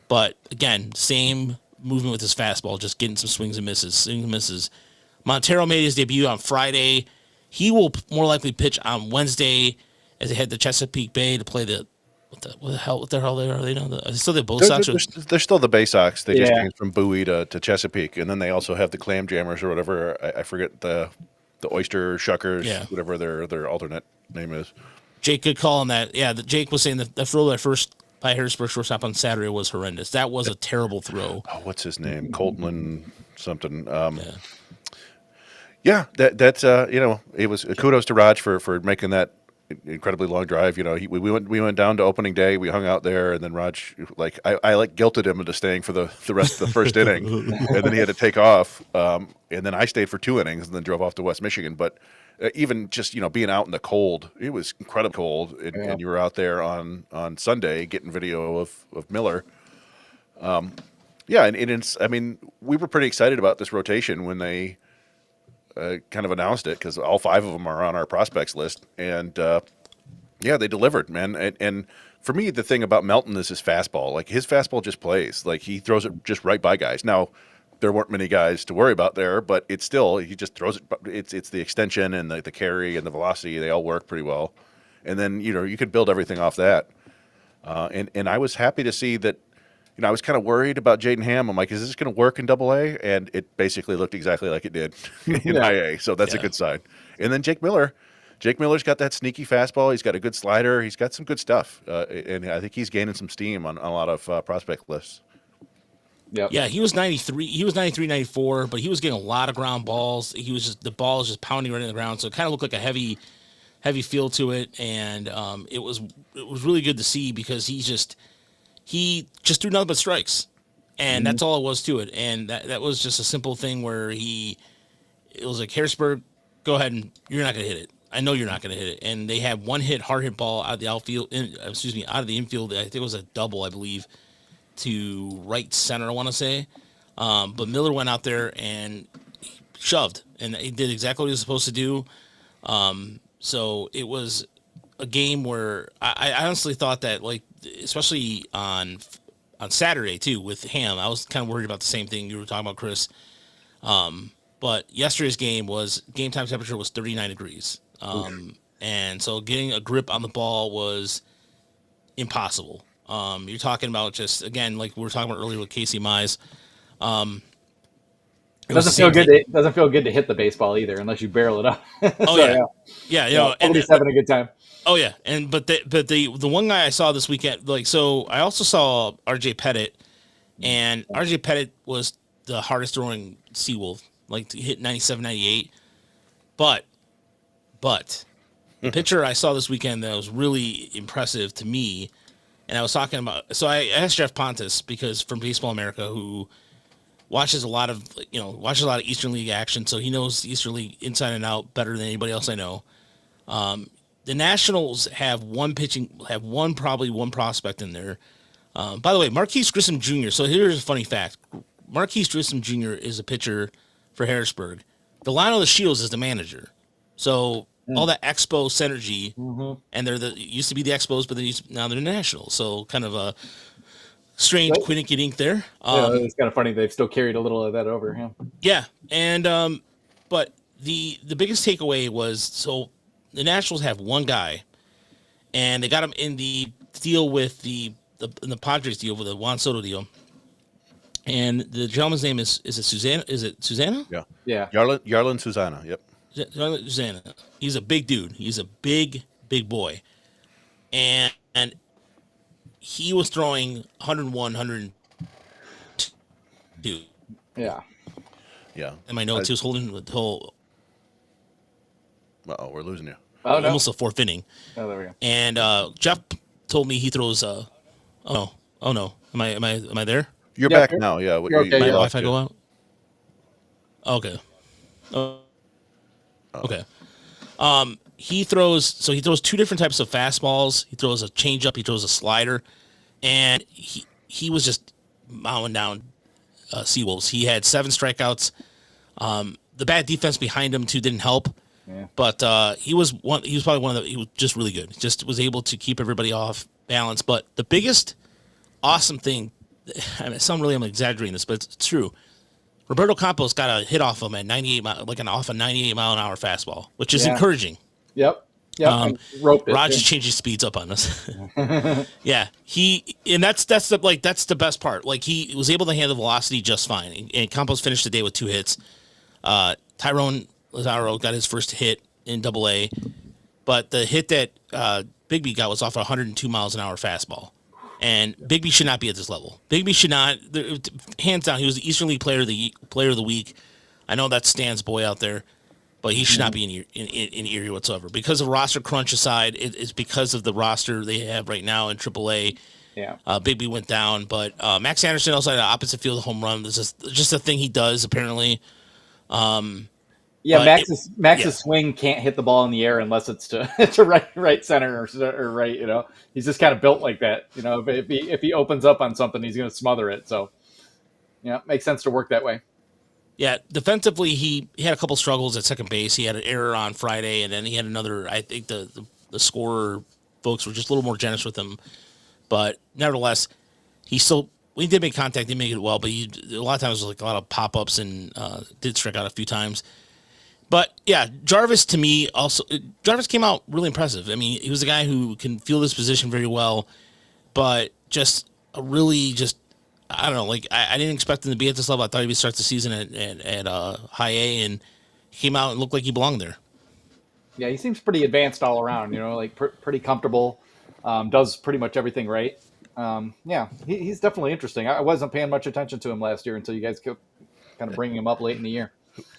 But again, same movement with his fastball, just getting some swings and misses. Montero made his debut on Friday. He will more likely pitch on Wednesday as they head to Chesapeake Bay to play what the hell are they now? Are they still the Bo Sox? They're still the Bay Sox. They just changed from Bowie to Chesapeake, and then they also have the Clam Jammers or whatever. I forget the Oyster Shuckers, whatever their alternate name is. Jake, good call on that. Yeah, Jake was saying that the throw that first by Harrisburg shortstop on Saturday was horrendous. That was a terrible throw. Oh, what's his name? Coltman something. Yeah. Yeah, that's it was kudos to Raj for making that incredibly long drive. We went down to opening day. We hung out there, and then Raj I guilted him into staying for the rest of the first inning, and then he had to take off. And then I stayed for 2 innings, and then drove off to West Michigan. But even just being out in the cold, it was incredibly cold, and you were out there on Sunday getting video of Miller. Yeah, and it's we were pretty excited about this rotation when they kind of announced it, because all 5 of them are on our prospects list, and they delivered, man. And for me, the thing about Melton is his fastball. Like, his fastball just plays. Like, he throws it just right by guys. Now, there weren't many guys to worry about there, but it's still, he just throws it. It's the extension and the carry and the velocity. They all work pretty well. And then, you could build everything off that. And I was happy to see that. I was kind of worried about Jaden Ham. I'm like, is this going to work in AA? And it basically looked exactly like it did in IA. So that's a good sign. And then Jake Miller's got that sneaky fastball. He's got a good slider. He's got some good stuff. And I think he's gaining some steam on a lot of prospect lists. Yep. Yeah, he was 93. He was 93, 94, but he was getting a lot of ground balls. The ball was just pounding right in the ground. So it kind of looked like a heavy feel to it. And it was really good to see, because he just threw nothing but strikes, and that's all it was to it. And that was just a simple thing where it was like, Harrisburg, go ahead, and you're not going to hit it. I know you're not going to hit it. And they had one hard hit ball out of the outfield, out of the infield. I think it was a double, I believe, to right center, I want to say. But Miller went out there and shoved, and he did exactly what he was supposed to do. So it was a game where I honestly thought that, like, especially on Saturday too with Ham, I was kind of worried about the same thing you were talking about, Chris. But yesterday's game time temperature was 39 degrees. And so getting a grip on the ball was impossible. You're talking about, just again, like we were talking about earlier with Casey Mize. It doesn't feel good. It doesn't feel good to hit the baseball either, unless you barrel it up. Oh, yeah. Nobody's having a good time. Oh yeah, but the one guy I saw this weekend, so I also saw RJ Pettit, and RJ Pettit was the hardest throwing Seawolf, like, he hit 97, 98. But the pitcher I saw this weekend that was really impressive to me, and I was talking about, so I asked Jeff Pontus, because from Baseball America, who watches a lot of Eastern League action, so he knows Eastern League inside and out better than anybody else I know. The Nationals have probably one prospect in there. By the way, Marquise Grissom Jr. So here's a funny fact. Marquise Grissom Jr. is a pitcher for Harrisburg. Delano the Shields is the manager. So all that Expo synergy, and they're used to be the Expos, but now they're the Nationals. So kind of a strange quiddink there. It's kind of funny they've still carried a little of that over him. Yeah, and but the biggest takeaway was, so the Nationals have one guy, and they got him in the deal with the Padres deal, with the Juan Soto deal. And the gentleman's name is it Susanna? Is it Susanna? Yeah. Yarlin Susanna. Yep. Susanna. He's a big dude. He's a big boy, and he was throwing 101, 102. Yeah. And my notes, he was holding the whole. Uh-oh, we're losing you. Oh, no. Almost a fourth inning. Oh, there we go. And Jeff told me he throws. Oh no. Am I there? You're back now. Yeah. You're okay. My Wi-Fi go out. Okay. Okay. He throws 2 different types of fastballs. He throws a changeup. He throws a slider, and he was just mowing down Seawolves. He had 7 strikeouts. The bad defense behind him too didn't help. Yeah. But he was probably one of the. He was just really good. Just was able to keep everybody off balance. But the biggest awesome thing, I'm exaggerating this, but it's true. Roberto Campos got a hit off him at 98, off a 98 mile an hour fastball, which is encouraging. Yep. Raj is changing speeds up on us. Yeah, that's the best part. Like, he was able to handle velocity just fine, and Campos finished the day with 2 hits. Tyrone Lazaro got his first hit in AA, but the hit that Bigby got was off a 102 miles an hour fastball. And Bigby should not be at this level. Bigby should not, hands down, he was the Eastern League player of the week. I know that's Stan's boy out there, but he should not be in Erie whatsoever. Because of roster crunch aside, it's because of the roster they have right now in AAA. Yeah. Bigby went down, but Max Anderson also had an opposite field home run. This is just a thing he does, apparently. Yeah, Max's swing can't hit the ball in the air unless it's to right center or right. He's just kind of built like that. If he opens up on something, he's going to smother it. So, it makes sense to work that way. Yeah, defensively, he had a couple struggles at second base. He had an error on Friday, and then he had another. I think the scorer folks were just a little more generous with him, but nevertheless, he did make contact. He did make it well, but a lot of times it was like a lot of pop ups and did strike out a few times. But yeah, Jarvis to me Jarvis came out really impressive. I mean, he was a guy who can feel this position very well, but just I don't know, like I didn't expect him to be at this level. I thought he would start the season at high A, and he came out and looked like he belonged there. Yeah, he seems pretty advanced all around. Like pretty comfortable. Does pretty much everything right. Yeah, he's definitely interesting. I wasn't paying much attention to him last year until you guys kept kind of bringing him up late in the year.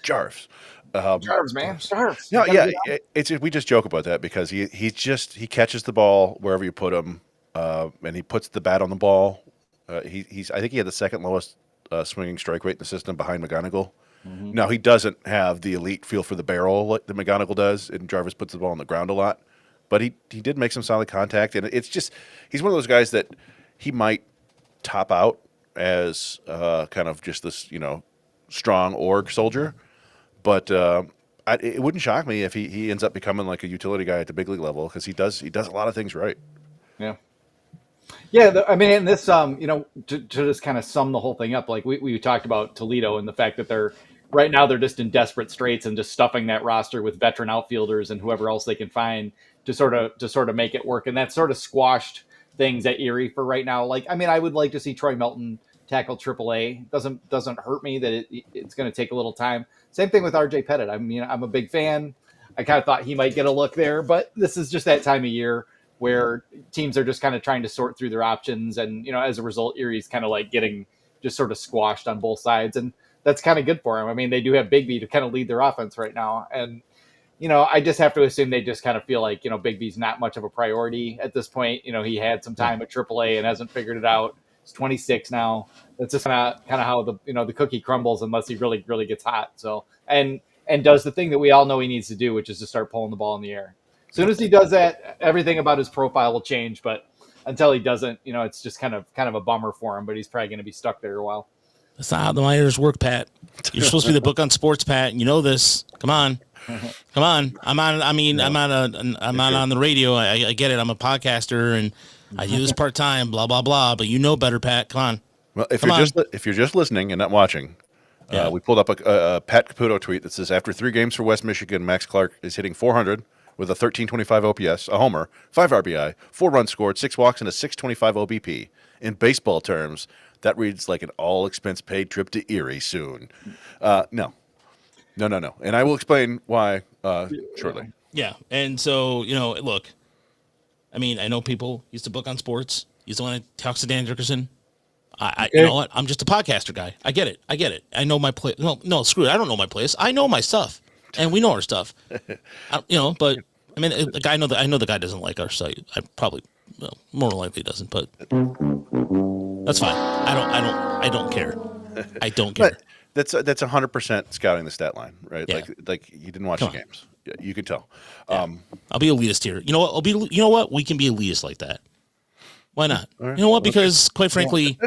Jarvis. Jarvis, man. Jarvis. No, yeah, we just joke about that because he catches the ball wherever you put him, and he puts the bat on the ball. I think he had the second lowest swinging strike rate in the system behind McGonigle. Mm-hmm. Now he doesn't have the elite feel for the barrel like the McGonigle does, and Jarvis puts the ball on the ground a lot. But he did make some solid contact, and it's just he's one of those guys that he might top out as kind of just this strong org soldier. But it wouldn't shock me if he ends up becoming like a utility guy at the big league level because he does a lot of things right. Yeah. Yeah, and this, to just kind of sum the whole thing up, like we talked about Toledo and the fact that they're just in desperate straits and just stuffing that roster with veteran outfielders and whoever else they can find to sort of make it work. And that sort of squashed things at Erie for right now. Like, I would like to see Troy Melton tackle AAA. Doesn't hurt me that it's going to take a little time. Same thing with RJ Pettit. I'm a big fan. I kind of thought he might get a look there, but this is just that time of year where teams are just kind of trying to sort through their options. And, as a result, Erie's kind of like getting just sort of squashed on both sides. And that's kind of good for him. They do have Bigby to kind of lead their offense right now. And, I just have to assume they just kind of feel like, Bigby's not much of a priority at this point. He had some time at AAA and hasn't figured it out. He's 26 now. That's just kind of how the cookie crumbles unless he really, really gets hot. So, and does the thing that we all know he needs to do, which is to start pulling the ball in the air. As soon as he does that, everything about his profile will change. But until he doesn't, it's just kind of a bummer for him. But he's probably going to be stuck there a while. That's not how the minors work, Pat. You're supposed to be the book on sports, Pat. And you know this. Come on. I'm on. I'm not on the radio. I get it. I'm a podcaster and I do this part time. Blah blah blah. But you know better, Pat. Come on. Well, if you're just listening and not watching, we pulled up a Pat Caputo tweet that says after 3 games for West Michigan, Max Clark is hitting .400 with a 1325 OPS, a homer, 5 RBI, 4 runs scored, 6 walks, and a 625 OBP. In baseball terms, that reads like an all-expense-paid trip to Erie soon. No. And I will explain why shortly. Yeah, and so, look, I know people used to book on sports. He's the one that talks to Dan Dickerson. You know what? I'm just a podcaster guy. I get it. I know my place. No, screw it. I don't know my place. I know my stuff, and we know our stuff. But the guy. I know the guy doesn't like our site. I probably, more than likely doesn't. But that's fine. I don't care. I don't care. That's 100% scouting the stat line, right? Yeah. Like you didn't watch the games. Yeah, you can tell. Yeah. I'll be elitist here. You know what? You know what? We can be elitist like that. Why not? Right. You know what? Because quite frankly,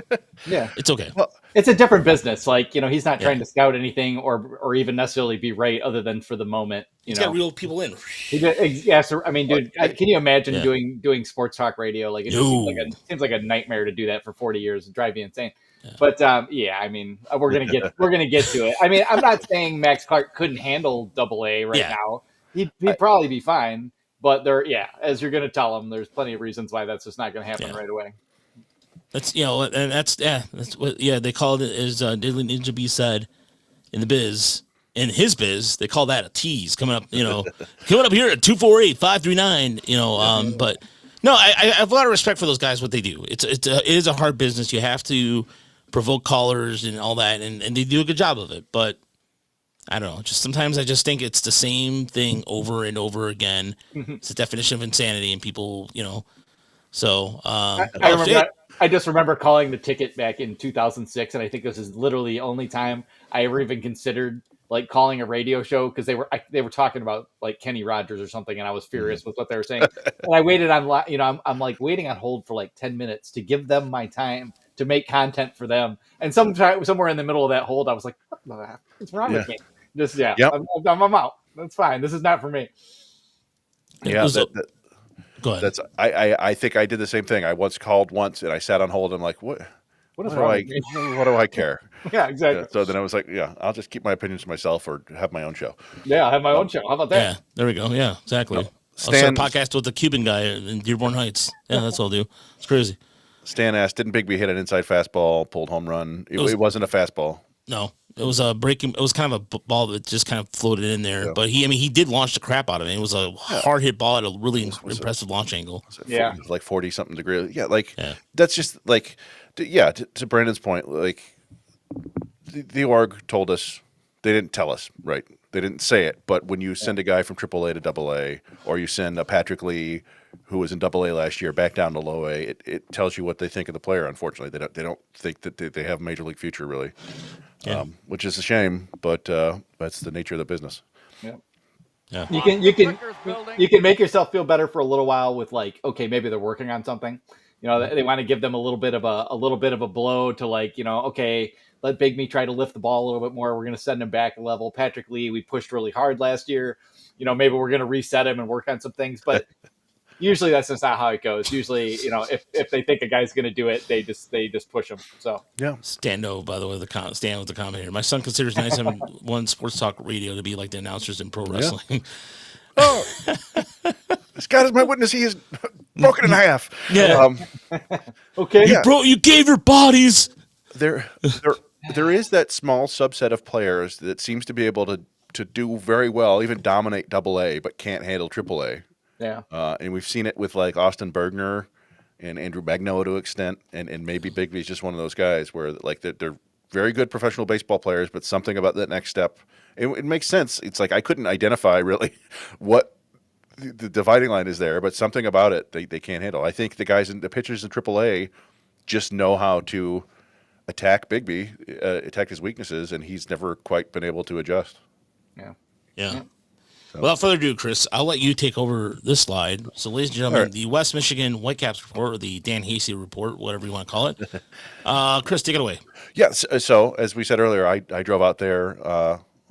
it's okay. Well, it's a different business. Like, he's not trying to scout anything or even necessarily be right other than for the moment. He's got real people in. Yeah. So, dude, can you imagine doing sports talk radio? Like, it seems like a nightmare to do that for 40 years and drive you insane. Yeah. But we're gonna get to it. I'm not saying Max Clark couldn't handle AA now. He'd probably be fine. But as you're going to tell them, there's plenty of reasons why that's just not going to happen right away. That's and that's what they call it, as Daily Ninja B said in the biz. in his biz, they call that a tease coming up, coming up here at 248-539, but no, I have a lot of respect for those guys, what they do. It is a hard business. You have to provoke callers and all that, and they do a good job of it. But I don't know. Just sometimes I just think it's the same thing over and over again. It's the definition of insanity, and people, So I just remember calling the ticket back in 2006, and I think this is literally the only time I ever even considered like calling a radio show, because they were talking about like Kenny Rogers or something, and I was furious with what they were saying. And I waited on, I'm like waiting on hold for like 10 minutes to give them my time to make content for them. And somewhere in the middle of that hold, I was like, what's wrong with me? Just yep. I'm out. That's fine. This is not for me. Yeah. Go ahead. I think I did the same thing. I called once and I sat on hold. I'm like, what do I care? Yeah, exactly. So then I was like, I'll just keep my opinions to myself or have my own show. Yeah, I'll have my own show. How about that? Yeah, there we go. Yeah, exactly. I'll start a podcast with the Cuban guy in Dearborn Heights. Yeah, that's what I'll do. It's crazy. Stan asked, didn't Bigby hit an inside fastball, pulled home run? It wasn't a fastball. No, it was a breaking. It was kind of a ball that just kind of floated in there. Yeah. But he did launch the crap out of it. It was a hard hit ball at a really impressive launch angle. Yeah, like 40 something degrees. Yeah, that's just like, to Brandon's point, like the org told us, they didn't tell us, right? They didn't say it, but when you send a guy from AAA to AA, or you send a Patrick Lee who was in AA last year back down to low A, it tells you what they think of the player. Unfortunately, they don't think that they have a major league future, really, which is a shame. But that's the nature of the business. Yeah. Yeah. You can make yourself feel better for a little while with like, okay, maybe they're working on something. They want to give them a little bit of a blow to like, okay, let Bigby try to lift the ball a little bit more. We're going to send him back a level. Patrick Lee, we pushed really hard last year. Maybe we're going to reset him and work on some things, but usually that's just not how it goes. Usually, if they think a guy's going to do it, they just push him. So yeah. Stando, by the way, Stan with the comment here. My son considers 97.1 Sports Talk Radio to be like the announcers in pro wrestling. Yeah. Oh, this God is my witness. He is broken in half. Yeah. Okay. You gave your bodies. There is that small subset of players that seems to be able to do very well, even dominate AA, but can't handle AAA. Yeah. And we've seen it with like Austin Bergner and Andrew Magno to an extent, and maybe Bigby's just one of those guys where like they're very good professional baseball players, but something about that next step, it makes sense. It's like I couldn't identify really what the dividing line is there, but something about it they can't handle. I think the pitchers in AAA just know how to attack Bigby, attack his weaknesses, and he's never quite been able to adjust. Yeah. So. Without further ado, Chris, I'll let you take over this slide. So, ladies and gentlemen, the West Michigan Whitecaps report, or the Dan Hasty report, whatever you want to call it. Chris, take it away. Yes. So, as we said earlier, I drove out there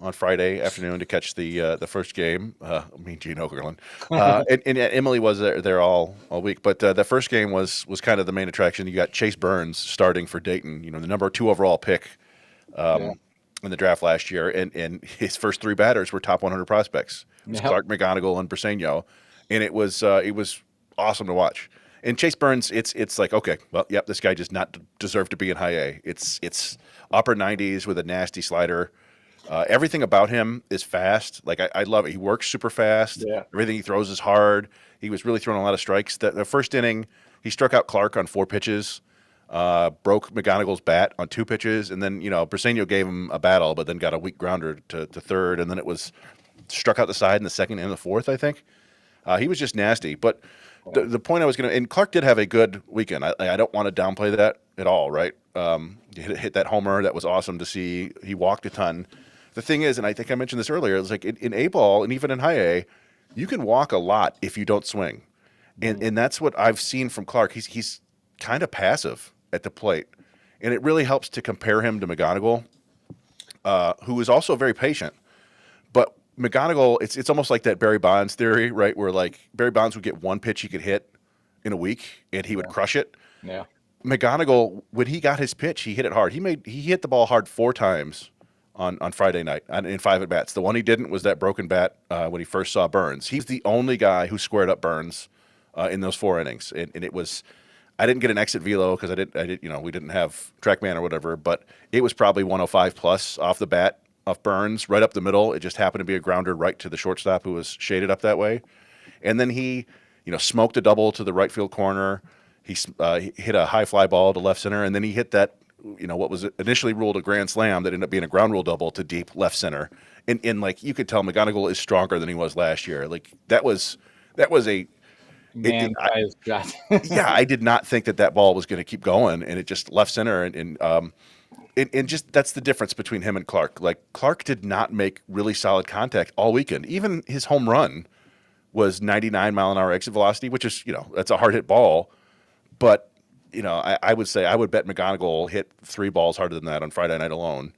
on Friday afternoon to catch the first game. Me and Gene Okerlund. And Emily was there all week. But the first game was kind of the main attraction. You got Chase Burns starting for Dayton, the number 2 overall pick in the draft last year. And his first 3 batters were top 100 prospects. It was Clark, McGonigle, and Briseño. And it was awesome to watch. And Chase Burns, it's like, okay, well, yep, this guy does not deserve to be in high A. It's upper 90s with a nasty slider. Everything about him is fast. Like I love it. He works super fast. Yeah. Everything he throws is hard. He was really throwing a lot of strikes. The first inning, he struck out Clark on 4 pitches, broke McGonigle's bat on 2 pitches, and then Briseño gave him a battle, but then got a weak grounder to third, and then it was struck out the side in the second and the fourth, I think. He was just nasty. But the point I was going to – and Clark did have a good weekend. I don't want to downplay that at all, right? He hit that homer. That was awesome to see. He walked a ton. The thing is, and I think I mentioned this earlier, it's like in A-ball and even in high A, you can walk a lot if you don't swing. And that's what I've seen from Clark. He's kind of passive at the plate. And it really helps to compare him to McGonigle, who is also very patient. But McGonigle, it's almost like that Barry Bonds theory, right? Where like Barry Bonds would get 1 pitch he could hit in a week and he would crush it. Yeah. McGonigle, when he got his pitch, he hit it hard. He hit the ball hard 4 times on Friday night in 5 at-bats. The one he didn't was that broken bat when he first saw Burns. He's the only guy who squared up Burns in those 4 innings. And it was – I didn't get an exit velo because I didn't we didn't have TrackMan or whatever, but it was probably 105 plus off the bat off Burns right up the middle. It just happened to be a grounder right to the shortstop who was shaded up that way. And then he, smoked a double to the right field corner. He hit a high fly ball to left center, and then he hit that, what was initially ruled a grand slam that ended up being a ground rule double to deep left center. And like you could tell, McGonigle is stronger than he was last year. Like that was a man-sized shot. yeah. I did not think that ball was going to keep going, and it just left center, and just that's the difference between him and Clark. Like Clark did not make really solid contact all weekend. Even his home run was 99-mile-an-hour exit velocity, which is, that's a hard hit ball. But, I would say I would bet McGonigle hit 3 balls harder than that on Friday night alone.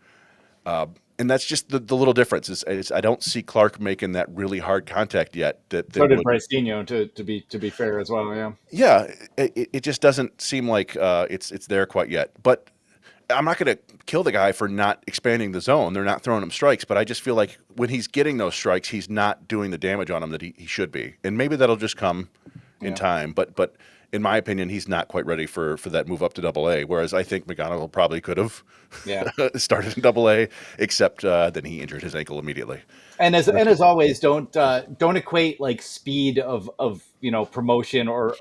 And that's just the little difference is I don't see Clark making that really hard contact yet. So did Bryceño, to be fair as well. Yeah. Yeah. It just doesn't seem like it's there quite yet. But I'm not going to kill the guy for not expanding the zone. They're not throwing him strikes, but I just feel like when he's getting those strikes, he's not doing the damage on them that he should be. And maybe that'll just come in time. But in my opinion, he's not quite ready for that move up to Double-A. Whereas I think McGonigle probably could have started in Double-A, except then he injured his ankle immediately. And as always, don't equate like speed of promotion or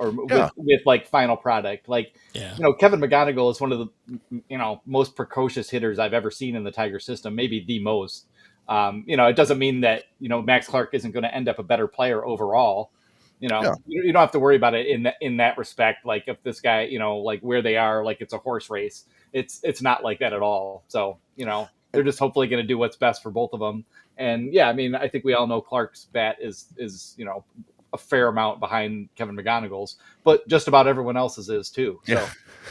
with like final product. Like Kevin McGonigle is one of the most precocious hitters I've ever seen in the Tiger system, maybe the most. It doesn't mean that Max Clark isn't going to end up a better player overall. You don't have to worry about it in that respect. Like if this guy, like where they are, like it's a horse race. It's not like that at all. So they're just hopefully going to do what's best for both of them. And I think we all know Clark's bat is a fair amount behind Kevin McGonigle's, but just about everyone else's is too. So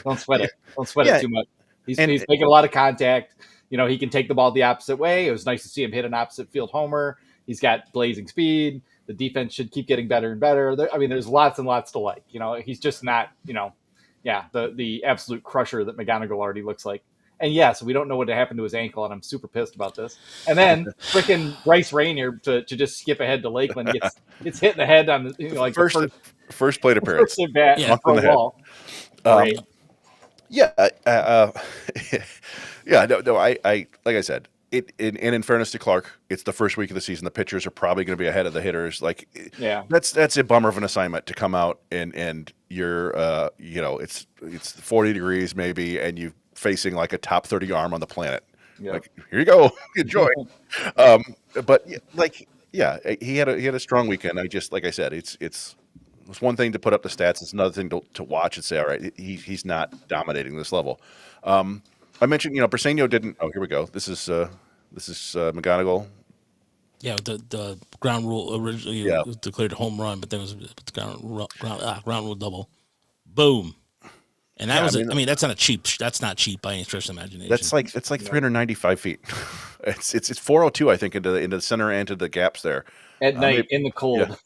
don't sweat it. Don't sweat it too much. He's making a lot of contact. He can take the ball the opposite way. It was nice to see him hit an opposite field homer. He's got blazing speed. The defense should keep getting better and better. There's lots and lots to like. He's just not, the absolute crusher that McGonigle already looks like. And so we don't know what happened to his ankle, and I'm super pissed about this. And then freaking Bryce Rainier to just skip ahead to Lakeland gets hit in the head on the first plate appearance. First at bat for a wall. I like I said, in fairness to Clark, it's the first week of the season. The pitchers are probably going to be ahead of the hitters. That's a bummer of an assignment to come out and you're it's 40 degrees maybe, and you facing like a top 30 arm on the planet. Like, here you go, enjoy. But he had a strong weekend. I just, like I said, it's one thing to put up the stats. It's another thing to watch and say, all right, he's not dominating this level. I mentioned, Bryceño didn't. Oh, here we go. This is McGonigle. Yeah, the ground rule originally was declared a home run, but then it was the ground rule double. Boom. And that that's not cheap by any stretch of the imagination. That's like 395 feet. It's 402, I think, into the center and to the gaps there. At night in the cold.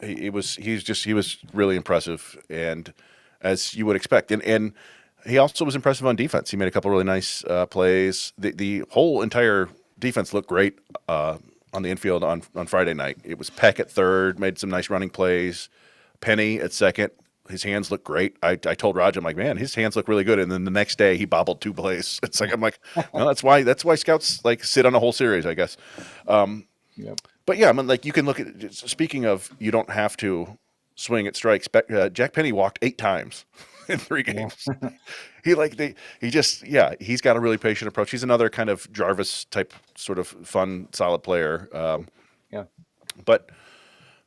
He was really impressive, and as you would expect, and he also was impressive on defense. He made a couple really nice plays. The whole entire defense looked great on the infield on Friday night. It was Peck at third, made some nice running plays. Penny at second. His hands look great. I told Roger, I'm like, man, his hands look really good. And then the next day he bobbled 2 plays. It's like, I'm like, well, that's why scouts like sit on a whole series, I guess. But yeah, I mean, like you can look at, speaking of, you don't have to swing at strikes. Jack Penny walked 8 times in 3 games. He's got a really patient approach. He's another kind of Jarvis type, sort of fun, solid player. But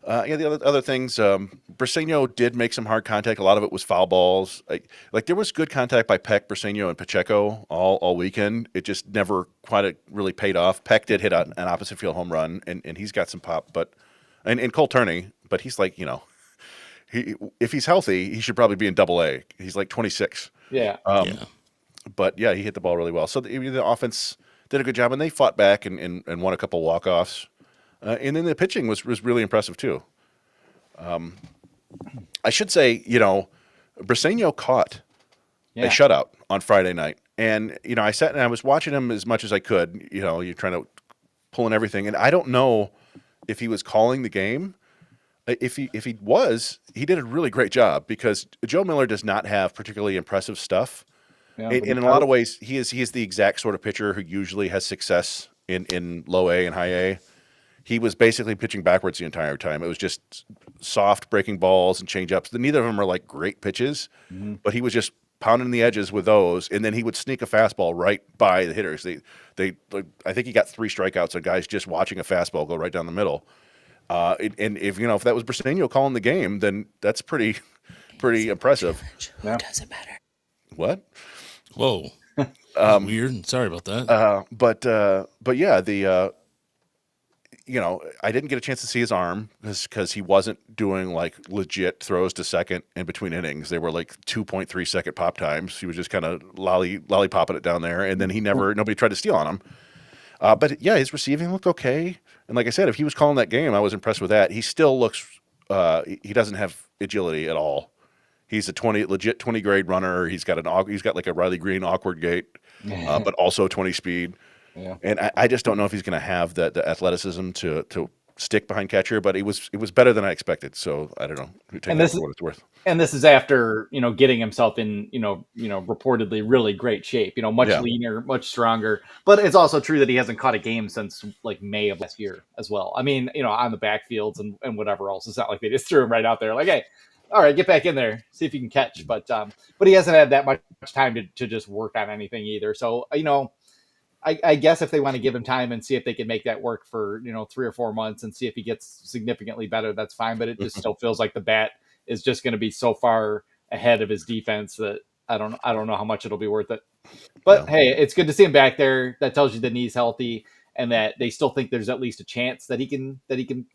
the other things, Bryceño did make some hard contact. A lot of it was foul balls. Like there was good contact by Peck, Bryceño, and Pacheco all weekend. It just never quite really paid off. Peck did hit an opposite field home run, and he's got some pop. But and Cole Turney, but he's like, if he's healthy, he should probably be in Double-A. He's like 26. But he hit the ball really well. So the offense did a good job, and they fought back and won a couple walk-offs. And then the pitching was really impressive too. I should say, Bryceño caught a shutout on Friday night, and I sat and I was watching him as much as I could. You're trying to pull in everything, and I don't know if he was calling the game. If he was, he did a really great job because Joe Miller does not have particularly impressive stuff. And in a lot of ways, he is the exact sort of pitcher who usually has success in low A and high A. He was basically pitching backwards the entire time. It was just soft breaking balls and changeups. Neither of them are like great pitches, but he was just pounding the edges with those, and then he would sneak a fastball right by the hitters. They I think he got 3 strikeouts on guys just watching a fastball go right down the middle. And if that was Briseño calling the game, then that's pretty impressive. Yeah. Doesn't matter. What? Whoa. Weird. Sorry about that. But yeah, I didn't get a chance to see his arm because he wasn't doing like legit throws to second in between innings. They were like 2.3 second pop times. He was just kind of lollipopping it down there, and then nobody tried to steal on him. But yeah, his receiving looked okay. And like I said, if he was calling that game, I was impressed with that. He still looks, he doesn't have agility at all. He's a legit 20 grade runner. He's got like a Riley Green awkward gait, but also 20 speed. Yeah. And I just don't know if he's going to have the athleticism to stick behind catcher, but it was better than I expected. So I don't know. Take that for what it's worth. And this is after, getting himself in, reportedly really great shape, much leaner, much stronger. But it's also true that he hasn't caught a game since like May of last year as well. I mean, on the backfields and whatever else. It's not like they just threw him right out there like, hey, all right, get back in there, see if you can catch. But he hasn't had that much time to just work on anything either. So, I guess if they want to give him time and see if they can make that work for 3 or 4 months and see if he gets significantly better, that's fine. But it just still feels like the bat is just going to be so far ahead of his defense that I don't know how much it'll be worth it. But hey, it's good to see him back there. That tells you the knee's healthy and that they still think there's at least a chance that he can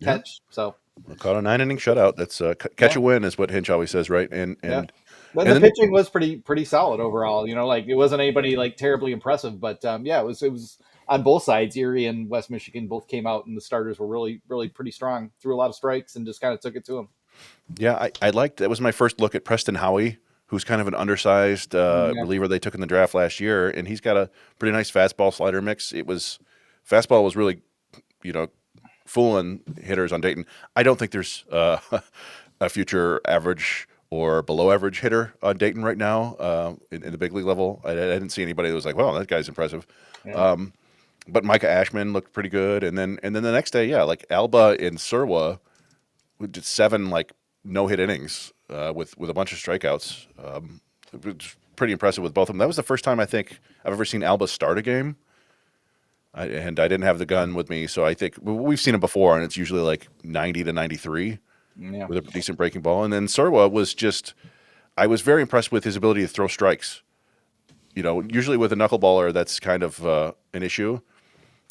catch. So caught a 9-inning shutout. That's catch a win is what Hinch always says, right? And but the pitching was pretty solid overall. Like it wasn't anybody like terribly impressive, but it was on both sides. Erie and West Michigan both came out, and the starters were really pretty strong. Threw a lot of strikes and just kind of took it to them. Yeah, I liked. That was my first look at Preston Howie, who's kind of an undersized reliever they took in the draft last year, and he's got a pretty nice fastball slider mix. Fastball was really, fooling hitters on Dayton. I don't think there's a future average or below average hitter on Dayton right now in the big league level. I didn't see anybody that was like, wow, that guy's impressive. Yeah. But Micah Ashman looked pretty good. And then the next day, like Alba and Surwa did 7 like no-hit innings with a bunch of strikeouts. It was pretty impressive with both of them. That was the first time I think I've ever seen Alba start a game. And I didn't have the gun with me, so I think we've seen him before, and it's usually like 90 to 93 with a decent breaking ball. And then Surwa was I was very impressed with his ability to throw strikes. Usually with a knuckleballer, that's kind of an issue.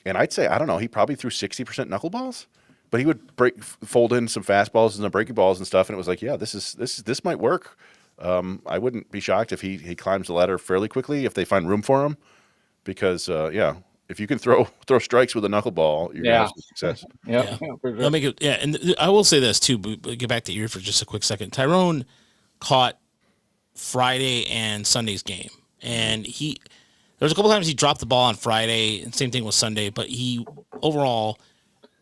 And I'd say, I don't know, he probably threw 60% knuckleballs, but he would fold in some fastballs and some breaking balls and stuff, and it was like, yeah, this might work. I wouldn't be shocked if he climbs the ladder fairly quickly if they find room for him, because if you can throw strikes with a knuckleball, you're gonna have some success. Yeah. I'll make it. Yeah, and I will say this too. But get back to Erie for just a quick second. Tyrone caught Friday and Sunday's game, and there was a couple times he dropped the ball on Friday, and same thing with Sunday. But he overall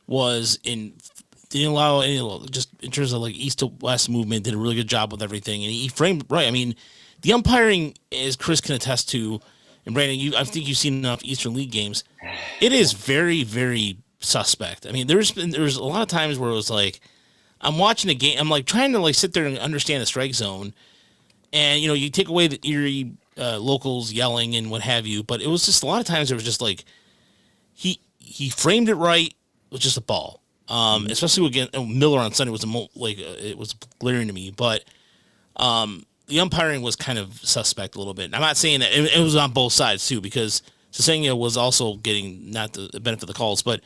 didn't allow any, just in terms of like east to west movement, did a really good job with everything, and he framed right. I mean, the umpiring, as Chris can attest to. And Brandon, I think you've seen enough Eastern League games. It is very, very suspect. I mean, there's a lot of times where it was like, I'm watching a game, I'm like trying to like sit there and understand the strike zone, and you take away the Erie locals yelling and what have you, but it was just a lot of times it was just like he framed it right with just a ball. Especially again Miller on Sunday was it was glaring to me, but the umpiring was kind of suspect a little bit. I'm not saying that it was on both sides too, because Briseño was also getting not the benefit of the calls. But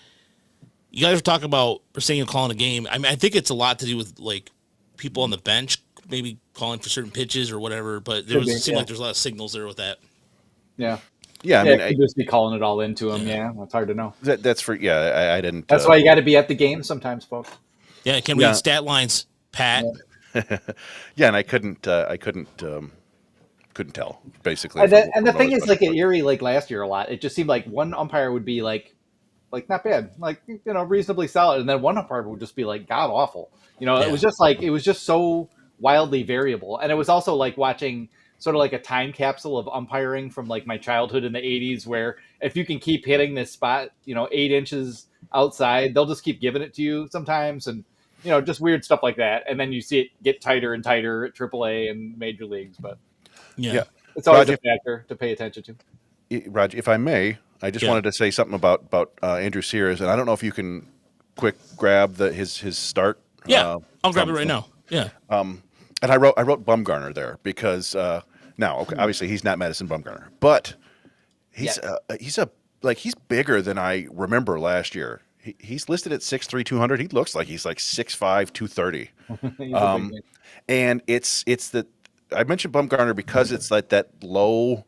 you guys were talking about Briseño calling a game. I mean, I think it's a lot to do with like people on the bench maybe calling for certain pitches or whatever. But it seemed like there's a lot of signals there with that. Yeah. Yeah, I mean, I just be calling it all into him. Yeah, it's hard to know. That's for I didn't. That's why you got to be at the game sometimes, folks. Yeah, can read stat lines, Pat. Yeah. Yeah, and I couldn't tell basically. And the thing is, like at Erie, like last year, a lot. It just seemed like one umpire would be like not bad, like reasonably solid, and then one umpire would just be like god awful. It was just so wildly variable, and it was also like watching sort of like a time capsule of umpiring from like my childhood in the 80s, where if you can keep hitting this spot, 8 inches outside, they'll just keep giving it to you sometimes. And, just weird stuff like that. And then you see it get tighter and tighter at AAA and major leagues. But Yeah. it's always a factor to pay attention to. Roger, if I may, I just wanted to say something about Andrew Sears, and I don't know if you can quick grab his start. Yeah, I'll grab it right now. Yeah. And I wrote Bumgarner there because now obviously he's not Madison Bumgarner, but he's bigger than I remember last year. He's listed at 6'3", 200. He looks like he's like 6'5", 230. And it's that I mentioned Bumgarner because it's like that low,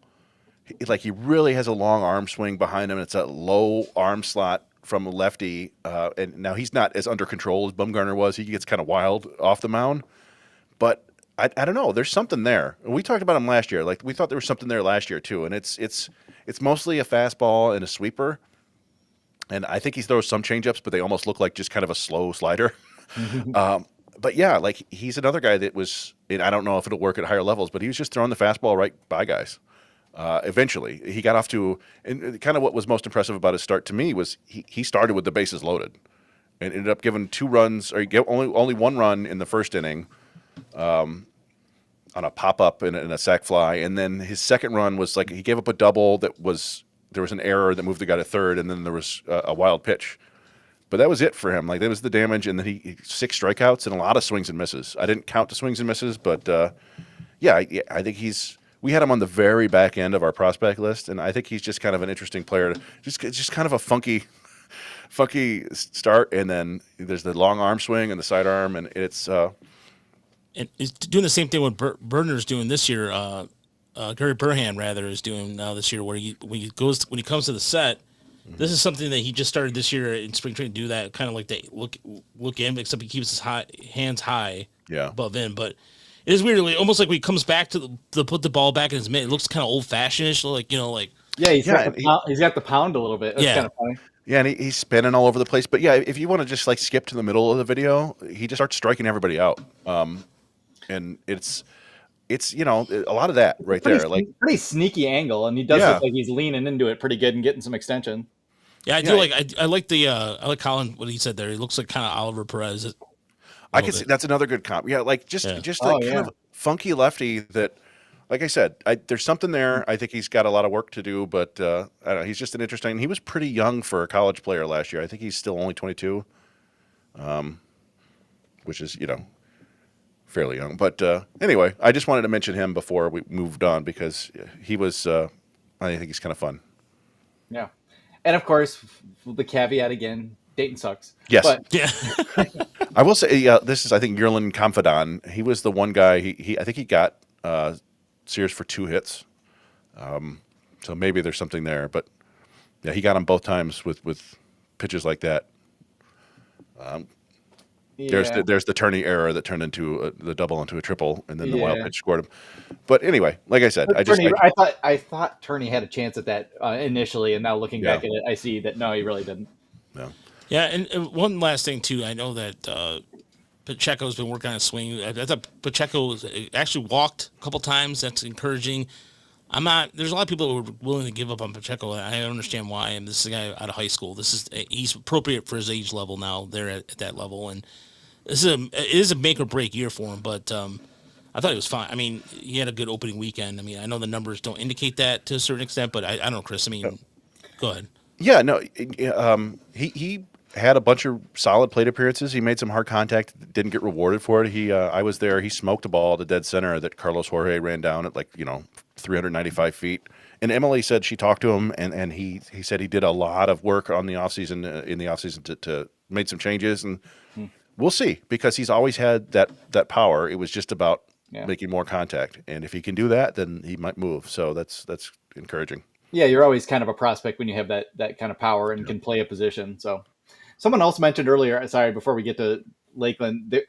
like he really has a long arm swing behind him. It's a low arm slot from a lefty, and now he's not as under control as Bumgarner was. He gets kind of wild off the mound, but I don't know. There's something there. We talked about him last year. Like we thought there was something there last year too, and it's mostly a fastball and a sweeper. And I think he throws some changeups, but they almost look like just kind of a slow slider. But yeah, like he's another guy that was, and I don't know if it'll work at higher levels, but he was just throwing the fastball right by guys. Eventually, he got off to, and kind of what was most impressive about his start to me was he started with the bases loaded, and ended up giving 2 runs, or only 1 run in the first inning, on a pop up and a sac fly, and then his second run was like he gave up a double there was an error that moved the guy to third, and then there was a wild pitch. But that was it for him. Like that was the damage, and then he 6 strikeouts and a lot of swings and misses. I didn't count the swings and misses, but I think we had him on the very back end of our prospect list, and I think he's just kind of an interesting player. Just kind of a funky start, and then there's the long arm swing and the side arm, and it's and he's doing the same thing what Berner's doing this year. Gary Burhan rather is doing now this year, where when he comes to the set, this is something that he just started this year in spring training. Do that kind of like the look in, except he keeps his hands high, above in. But it is weirdly almost like when he comes back to put the ball back in his mitt. It looks kind of old fashioned-ish, like he's got the pound a little bit. That's kind of funny. Yeah, and he's spinning all over the place. But yeah, if you want to just like skip to the middle of the video, he just starts striking everybody out, and it's a lot of that right there. Like pretty sneaky angle, and he does look like he's leaning into it pretty good and getting some extension. Yeah, I do I like Colin what he said there. He looks like kind of Oliver Perez. I can see that's another good comp. Yeah, like just kind of funky lefty that, like I said, there's something there. I think he's got a lot of work to do, but I don't know, he's just an interesting. He was pretty young for a college player last year. I think he's still only 22, which is fairly young. But anyway, I just wanted to mention him before we moved on because he was. I think he's kind of fun. Yeah, and of course the caveat again: Dayton sucks. Yes. But Yeah. I will say, this is, I think, Yerlin Confidant. He was the one guy, I think he got Sears for 2 hits. So maybe there's something there. But, yeah, he got him both times with pitches like that. There's the turning error that turned into the double into a triple, and then the wild pitch scored him. But anyway, like I said, I thought Turney had a chance at that initially, and now looking back at it, I see that no, he really didn't. No. Yeah, and one last thing too. I know that Pacheco's been working on a swing. I thought Pacheco actually walked a couple times. That's encouraging. I'm not. There's a lot of people who are willing to give up on Pacheco. I don't understand why. And this is a guy out of high school. He's appropriate for his age level now. They're at that level, and it is a make or break year for him. But I thought he was fine. I mean, he had a good opening weekend. I mean, I know the numbers don't indicate that to a certain extent, but I don't know, Chris. I mean, go ahead. Yeah, no, he had a bunch of solid plate appearances. He made some hard contact, didn't get rewarded for it. I was there. He smoked a ball to dead center that Carlos Jorge ran down at 395 feet. And Emily said she talked to him, and he said he did a lot of work on the offseason, in the offseason to made some changes, and we'll see, because he's always had that power. It was just about making more contact, and if he can do that, then he might move. So that's encouraging. Yeah, you're always kind of a prospect when you have that kind of power and can play a position. So, someone else mentioned earlier, sorry, before we get to Lakeland,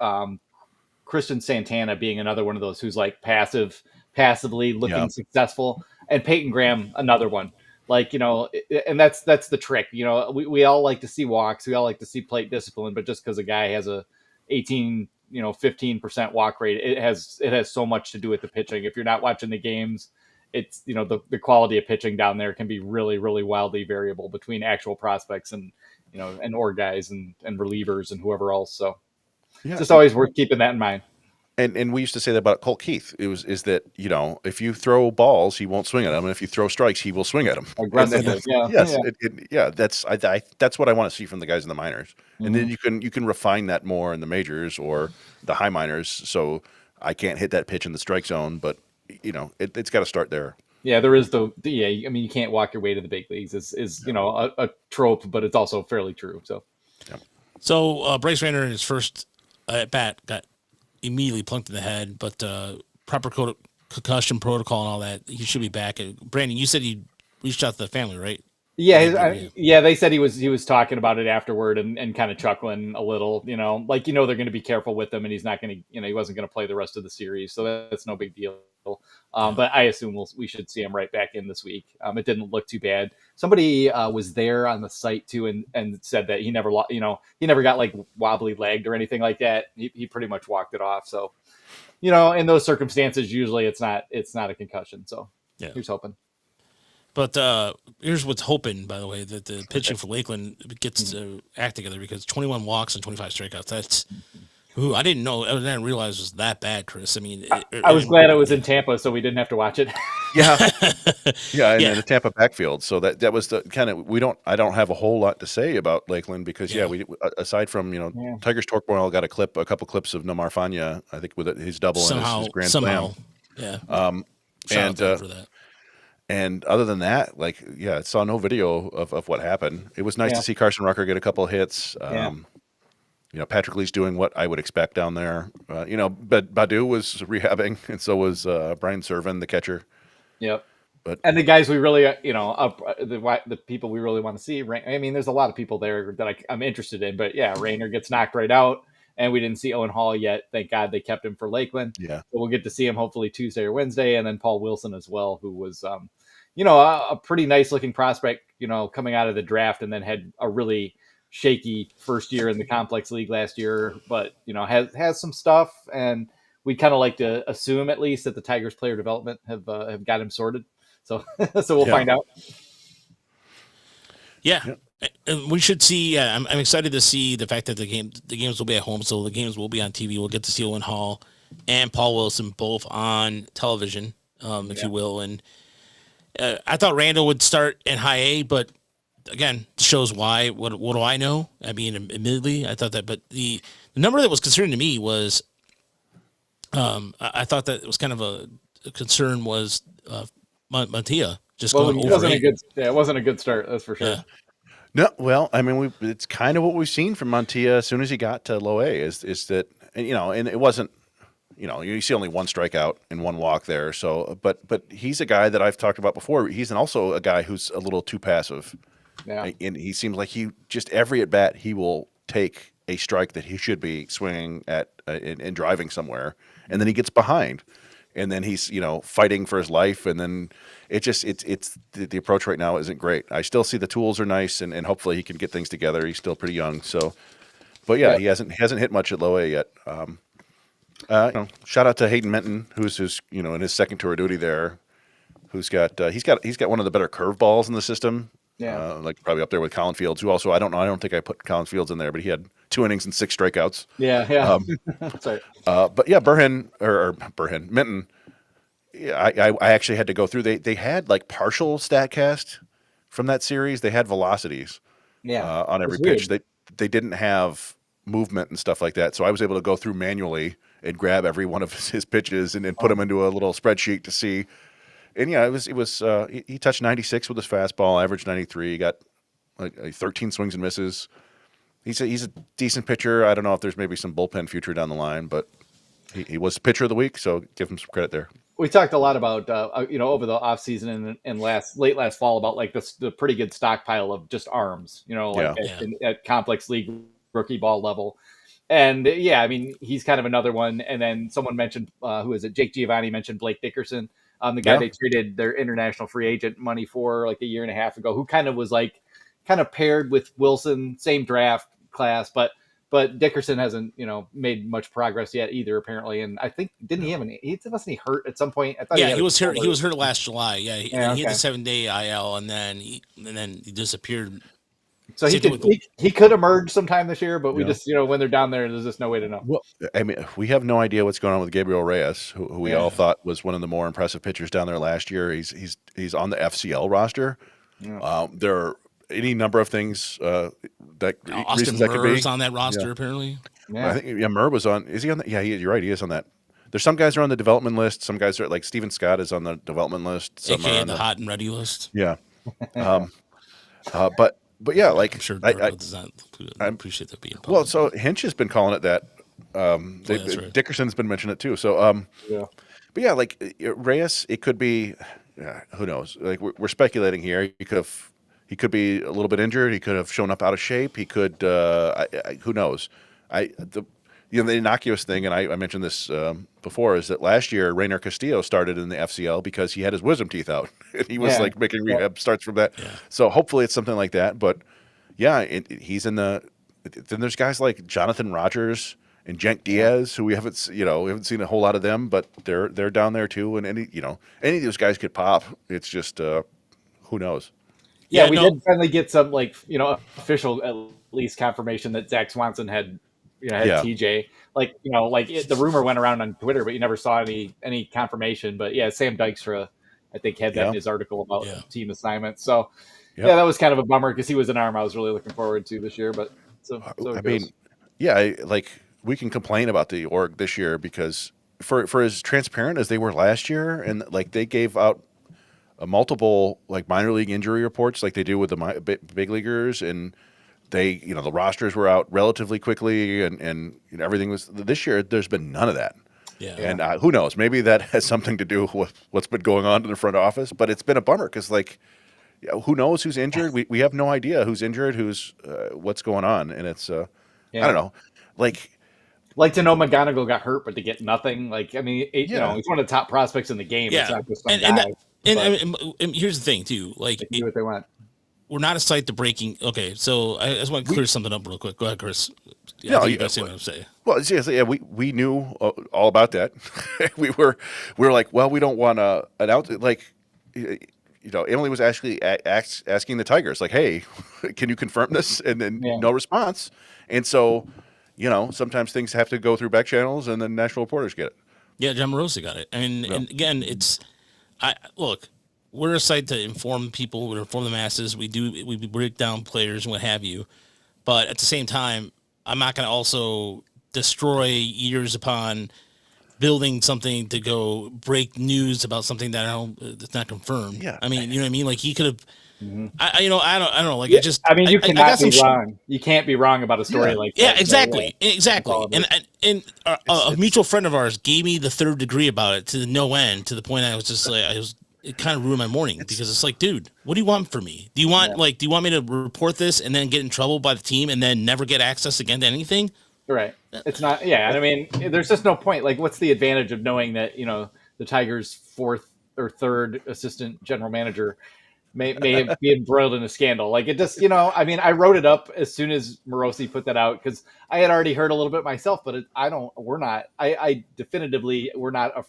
Christian Santana being another one of those who's like passively looking successful, and Peyton Graham, another one. And that's the trick. We all like to see walks, we all like to see plate discipline, but just because a guy has a 18 15% walk rate. It has so much to do with the pitching. If you're not watching the games, it's, the quality of pitching down there can be really, really wildly variable between actual prospects and, and org guys and relievers and whoever else. So it's just always worth keeping that in mind. And we used to say that about Colt Keith. Is that, if you throw balls, he won't swing at them, and if you throw strikes, he will swing at them. Aggressively, That's what I want to see from the guys in the minors, and then you can refine that more in the majors or the high minors. So I can't hit that pitch in the strike zone, but it's got to start there. Yeah, there is I mean, you can't walk your way to the big leagues. Is a trope, but it's also fairly true. So, So Bryce Rainer in his first at bat got immediately plunked in the head, but proper concussion protocol and all that, he should be back. Brandon, you said you reached out to the family, right? Yeah, they said he was talking about it afterward and kind of chuckling a little, they're going to be careful with him, and he's not going to, he wasn't going to play the rest of the series, so that's no big deal. But I assume we should see him right back in this week. It didn't look too bad. Somebody was there on the site too, and said that he never got like wobbly legged or anything like that. He pretty much walked it off. So, in those circumstances, usually it's not a concussion. So here's hoping. But here's what's hoping, by the way, that the pitching for Lakeland gets to act together, because 21 walks and 25 strikeouts. That's I didn't know. I didn't realize it was that bad, Chris. I mean, I was glad I was in Tampa, so we didn't have to watch it. In the Tampa backfield. So that was the kind of I don't have a whole lot to say about Lakeland because we aside from Tigers Torquemada got a couple clips of Nomar Fanya, I think, with his double and his grand slam. For that. And other than that, I saw no video of what happened. It was nice to see Carson Rucker get a couple of hits. Patrick Lee's doing what I would expect down there. But Badu was rehabbing, and so was Brian Servin, the catcher. Yep. And the guys we really, the people we really want to see. I mean, there's a lot of people there that I'm interested in. But Rainer gets knocked right out, and we didn't see Owen Hall yet. Thank God they kept him for Lakeland. Yeah. So we'll get to see him hopefully Tuesday or Wednesday, and then Paul Wilson as well, who was, a pretty nice looking prospect, coming out of the draft, and then had a really shaky first year in the complex league last year, but has some stuff, and we'd kind of like to assume at least that the Tigers player development have got him sorted. So we'll find out. Yeah. We should see. I'm excited to see the fact that the games will be at home, so the games will be on TV. We'll get to see Owen Hall and Paul Wilson both on television, if you will. And I thought Randall would start in high A, but again, shows why. What do I know? I mean, admittedly, I thought that, but the number that was concerning to me was, I thought that it was kind of a concern was Mantia just going over. It wasn't a good start, that's for sure. Yeah. No, well, I mean, it's kind of what we've seen from Mantia as soon as he got to low A is that, and it wasn't, you see only one strikeout and one walk there. So, but he's a guy that I've talked about before. He's also a guy who's a little too passive. Yeah. And he seems like he just every at bat he will take a strike that he should be swinging at and driving somewhere, and then he gets behind, and then he's fighting for his life, and then it's the approach right now isn't great. I still see the tools are nice, and hopefully he can get things together. He's still pretty young, so but he hasn't hit much at low A yet. Shout out to Hayden Minton, who's in his second tour of duty there, who's got he's got one of the better curveballs in the system. Yeah, probably up there with Colin Fields, who also I don't think I put Colin Fields in there, but he had 2 innings and 6 strikeouts. Yeah. That's right. But Minton. Yeah, I actually had to go through. They had partial Statcast from that series. They had velocities. On every pitch. They didn't have movement and stuff like that. So I was able to go through manually and grab every one of his pitches and put them into a little spreadsheet to see. And he touched 96 with his fastball, averaged 93. He got 13 swings and misses. He's a decent pitcher. I don't know if there's maybe some bullpen future down the line, but he was pitcher of the week, so give him some credit there. We talked a lot about over the offseason and late last fall about the pretty good stockpile of just arms, at complex league rookie ball level. And I mean, he's kind of another one. And then someone mentioned, who is it? Jake Giovanni mentioned Blake Dickerson, the guy they traded their international free agent money for a year and a half ago, who kind of was paired with Wilson, same draft class, but but Dickerson hasn't, made much progress yet either, apparently. And I think, didn't he have wasn't he hurt at some point? I thought he was hurt. He was hurt last July. Yeah. He had okay. the 7-day IL and then he disappeared. So he could emerge sometime this year, but we just, when they're down there's just no way to know. Well, I mean, we have no idea what's going on with Gabriel Reyes, who we all thought was one of the more impressive pitchers down there last year. He's on the FCL roster. Yeah. There are any number of things that Austin that could be on that roster apparently. Yeah, I think Murr was on. Is he on that? Yeah, you're right. He is on that. There's some guys are on the development list. Some guys are like Steven Scott is on the development list. Some AKA are on the hot and ready list. Yeah. But yeah, like I'm sure does not appreciate that being public. Well, so Hinch has been calling it that. Right. Dickerson's been mentioning it too. So but yeah, like Reyes, it could be. Who knows? Like we're speculating here. He could be a little bit injured. He could have shown up out of shape. He could. Who knows? The innocuous thing, and I mentioned this before, is that last year Rainer Castillo started in the FCL because he had his wisdom teeth out, and he was like making rehab starts from that. Yeah. So hopefully it's something like that. But yeah, he's in the. Then there's guys like Jonathan Rogers and Jenk Diaz, who we haven't seen a whole lot of them, but they're down there too. And any of those guys could pop. It's just who knows. Yeah, we did finally get some official at least confirmation that Zach Swanson had TJ. The rumor went around on Twitter, but you never saw any confirmation. But yeah, Sam Dykstra, I think, had that in his article about team assignments. So that was kind of a bummer because he was an arm I was really looking forward to this year. But we can complain about the org this year because for as transparent as they were last year, and like they gave out multiple like minor league injury reports like they do with the big leaguers, and they the rosters were out relatively quickly, and everything was. This year there's been none of that. Yeah. And who knows, maybe that has something to do with what's been going on in the front office, but it's been a bummer because who knows who's injured. We have no idea who's injured, who's what's going on, and it's I don't know, like to know McGonigle got hurt, but to get nothing. He's one of the top prospects in the game. Yeah. It's not just some guy. And here's the thing too, they can do what they want. We're not a site to breaking. Okay, so I just want to clear something up real quick. Go ahead, Chris. You guys see what I'm saying. Well, seriously, we knew all about that. we were like, well, we don't want to announce it. Like, Emily was actually asking the Tigers, like, hey, can you confirm this? And then no response. And so, sometimes things have to go through back channels, and then national reporters get it. Yeah, John Morosi got it. And again, look. We're a site to inform people, we inform the masses. We break down players and what have you. But at the same time, I'm not going to also destroy years upon building something to go break news about something that's not confirmed. Yeah. I mean, you know what I mean? Like he could have. Mm-hmm. I don't know. Like you cannot be wrong. You can't be wrong about a story like that. Yeah, exactly, exactly. And a mutual friend of ours gave me the third degree about it to no end, to the point I was just like it kind of ruined my morning because it's like, dude, what do you want from me? Do you want me to report this and then get in trouble by the team and then never get access again to anything? Right. It's not. Yeah. I mean, there's just no point. Like, what's the advantage of knowing that the Tigers' fourth or third assistant general manager may be embroiled in a scandal? Like, it just I wrote it up as soon as Morosi put that out because I had already heard a little bit myself, but I definitively we're not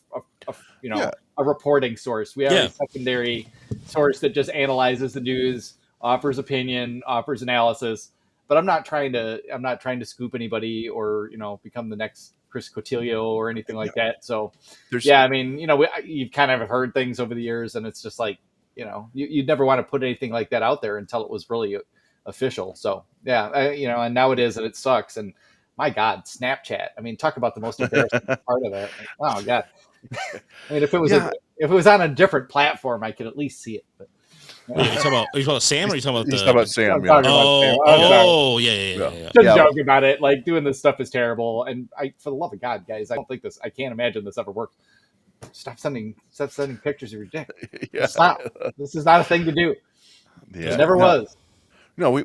a reporting source. We are a secondary source that just analyzes the news, offers opinion, offers analysis. But I'm not trying to scoop anybody or become the next Chris Cotillo or anything like that. So you've kind of heard things over the years, and it's just like you'd never want to put anything like that out there until it was really official. So and now it is, and it sucks. And my God, Snapchat. I mean, talk about the most embarrassing part of it. Like, oh God. I mean, if it was on a different platform, I could at least see it. But, are you talking about Sam, or are you talking about He's talking about Sam? Yeah. Just joking about it. Like, doing this stuff is terrible, and for the love of God, guys, I can't imagine this ever works. Stop sending pictures of your dick. Yeah. Stop. This is not a thing to do. Yeah. It never was. No, we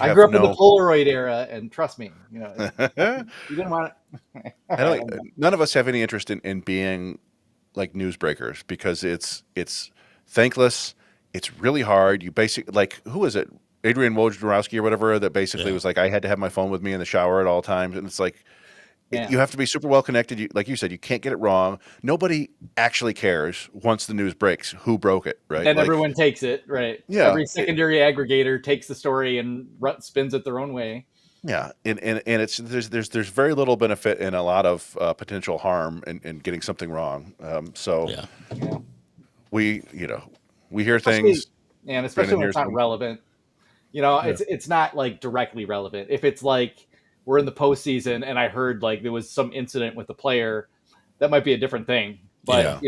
I grew up in the Polaroid era, and trust me, you didn't want it. None of us have any interest in being like newsbreakers because it's thankless. It's really hard. You basically, like, who is it? Adrian Wojnarowski or whatever that basically was like, I had to have my phone with me in the shower at all times. And it's like, you have to be super well connected. Like you said, you can't get it wrong. Nobody actually cares once the news breaks who broke it, right? And everyone takes it, right? Yeah. Every secondary aggregator takes the story and spins it their own way. Yeah, and it's there's very little benefit and a lot of potential harm in getting something wrong. We hear things, and especially when it's not relevant. It's not like directly relevant. If it's like we're in the postseason and I heard like there was some incident with the player, that might be a different thing. But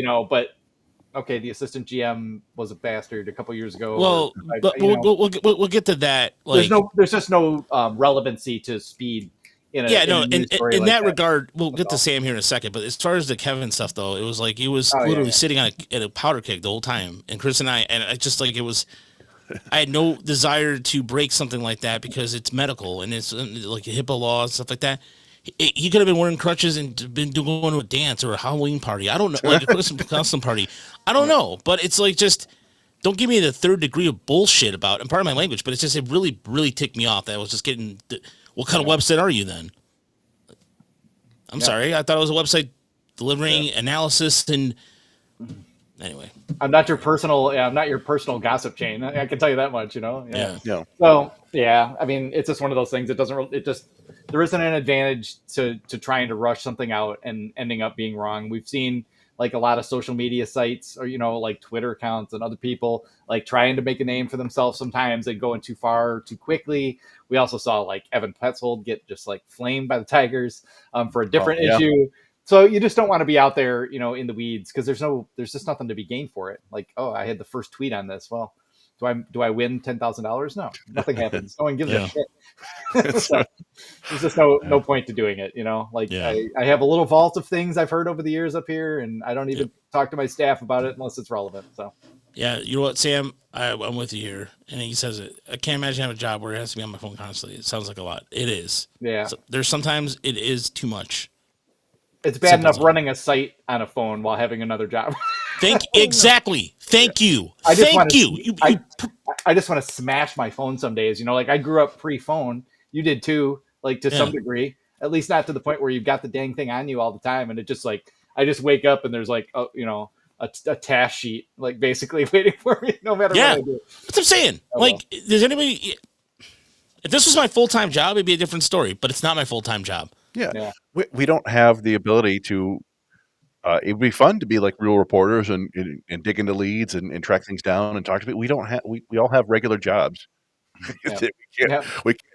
okay, the assistant GM was a bastard a couple years ago. Well, we'll get to that. Like, there's just no relevancy to speed. In that regard, we'll get to Sam here in a second. But as far as the Kevin stuff, though, it was like he was literally sitting on a powder keg the whole time, and Chris and I just like it was. I had no desire to break something like that because it's medical and it's like HIPAA law and stuff like that. He could have been wearing crutches and been going to a dance or a Halloween party. I don't know, like a custom party. I don't know, but it's like just don't give me the third degree of bullshit about. And pardon my language, but it's just it really, really ticked me off. That I was just getting. What kind of website are you then? I'm sorry, I thought it was a website delivering analysis and. Anyway, I'm not your personal gossip chain. I can tell you that much, Yeah. So I mean, it's just one of those things. There isn't an advantage to trying to rush something out and ending up being wrong. We've seen like a lot of social media sites or, like Twitter accounts and other people like trying to make a name for themselves sometimes and going too far too quickly. We also saw like Evan Petzold get just like flamed by the Tigers for a different issue. So you just don't want to be out there, in the weeds because there's just nothing to be gained for it. Like, oh, I had the first tweet on this. Well, do I win $10,000? No, nothing happens. No one gives a shit. So there's just no point to doing it. I have a little vault of things I've heard over the years up here, and I don't even talk to my staff about it unless it's relevant. So yeah, you know what, Sam, I'm with you here, and he says it. I can't imagine having a job where it has to be on my phone constantly. It sounds like a lot. It is. Yeah. So there's sometimes it is too much. It's bad enough running a site on a phone while having another job. Exactly. Thank you. I just want to smash my phone some days. Like I grew up pre-phone. You did too, like to some degree. At least not to the point where you've got the dang thing on you all the time. And it just like I just wake up and there's like a task sheet like basically waiting for me no matter what I do. That's what I'm saying. Does anybody? If this was my full-time job, it'd be a different story. But it's not my full-time job. Yeah. We don't have the ability to. It would be fun to be like real reporters and dig into leads and track things down and talk to people. We don't have. We all have regular jobs. We can't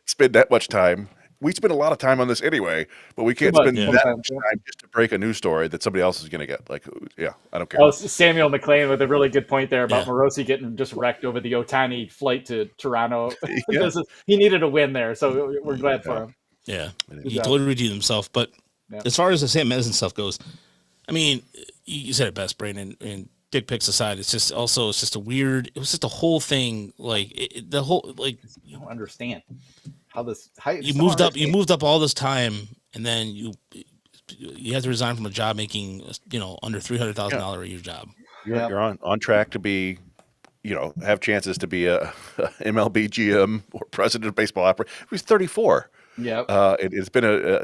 spend that much time. We spend a lot of time on this anyway, but we can't spend that much time just to break a news story that somebody else is going to get. Like, I don't care. Oh, Samuel McLean with a really good point there about Morosi getting just wrecked over the Otani flight to Toronto. He needed a win there, so we're glad for him. Yeah, he totally redeemed himself. But as far as the Sam Medicine stuff goes, I mean, you said it best, Brandon. And dick pics aside, it was just a whole thing. Like you don't understand how this. You moved up all this time, and then you had to resign from a job making under $300,000 a year job. You're on track to be. Have chances to be a MLB GM or president of baseball operations. He was 34. Yeah. It's been a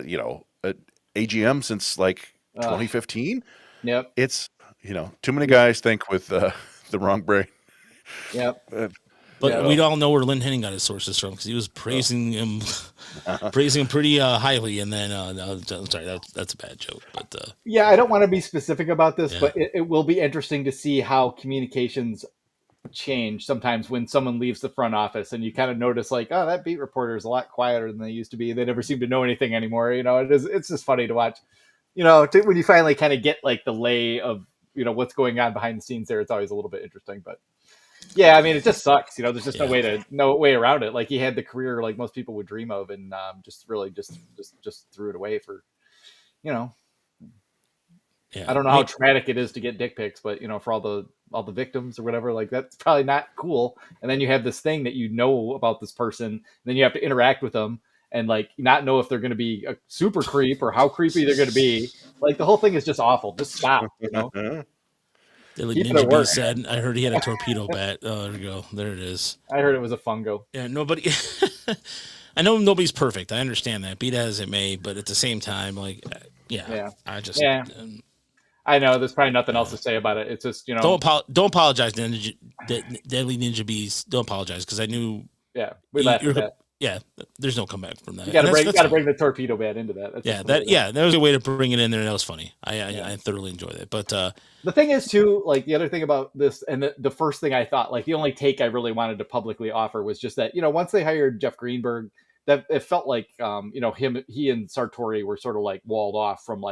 AGM since like 2015. Yep. It's too many guys think with the wrong brain. Yep. But we all know where Lynn Henning got his sources from because he was praising him, pretty highly. And then I'm sorry, that's a bad joke. But I don't want to be specific about this, but it will be interesting to see how communications change sometimes when someone leaves the front office and you kind of notice like, oh, that beat reporter is a lot quieter than they used to be. They never seem to know anything anymore. It's just funny to watch, when you finally kind of get like the lay of, what's going on behind the scenes there. It's always a little bit interesting, but I mean, it just sucks. There's just no way around it. Like he had the career like most people would dream of and just threw it away for, I don't know how traumatic it is to get dick pics, but for all the victims or whatever, like that's probably not cool. And then you have this thing that about this person, and then you have to interact with them and like not know if they're going to be a super creep or how creepy they're going to be. Like the whole thing is just awful. Just stop, Like Keep it Ninja at B work. said, I heard he had a torpedo bat. Oh, there we go. There it is. I heard it was a fungo. Yeah, nobody. I know nobody's perfect. I understand that. Be that as it may, but at the same time, Yeah. I just I know. There's probably nothing else to say about it. It's just don't apologize, Deadly Ninja Bees. Don't apologize because I knew. Yeah, we laughed at that. Yeah, there's no comeback from that. You got to bring the torpedo bat into that. That was a way to bring it in there, and that was funny. I thoroughly enjoyed it. But the thing is, too, like the other thing about this, and the first thing I thought, like the only take I really wanted to publicly offer was just that once they hired Jeff Greenberg, that it felt like he and Sartori were sort of like walled off from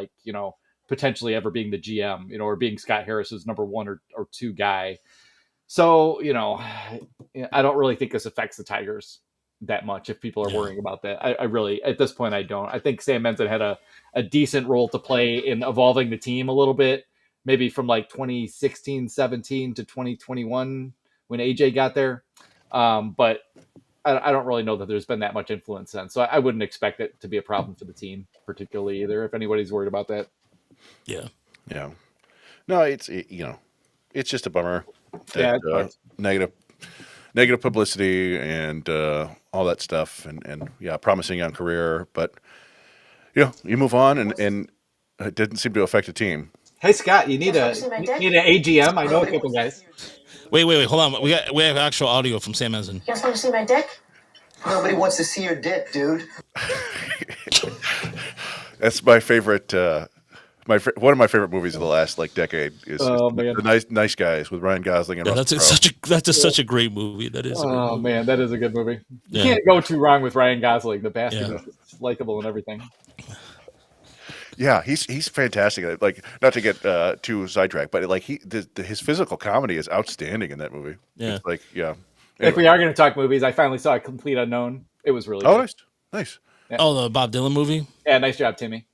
potentially ever being the GM, or being Scott Harris's number one or two guy. So I don't really think this affects the Tigers that much if people are worrying about that. I really, at this point, I don't. I think Sam Menzen had a decent role to play in evolving the team a little bit, maybe from like 2016-17 to 2021 when AJ got there. But I don't really know that there's been that much influence since. So I wouldn't expect it to be a problem for the team, particularly either, if anybody's worried about that. Yeah. Yeah. No, it's just a bummer. That, negative publicity and all that stuff, and promising young career, but you move on, and it didn't seem to affect the team. Hey Scott, you need an AGM? I know a couple guys. Wait, hold on. We have actual audio from Sam Menzen. You guys want to see my dick? Nobody wants to see your dick, dude. That's my favorite. One of my favorite movies of the last decade is the nice Guys with Ryan Gosling and Russell Crowe. Such a great movie. That is. Oh man, that is a good movie. You can't go too wrong with Ryan Gosling. The bastard is likable and everything. Yeah, he's fantastic. Like, not to get too sidetracked, but his physical comedy is outstanding in that movie. Yeah, it's Anyway. If we are going to talk movies, I finally saw A Complete Unknown. It was really good. Nice. Yeah. Oh, the Bob Dylan movie. Yeah, nice job, Timmy.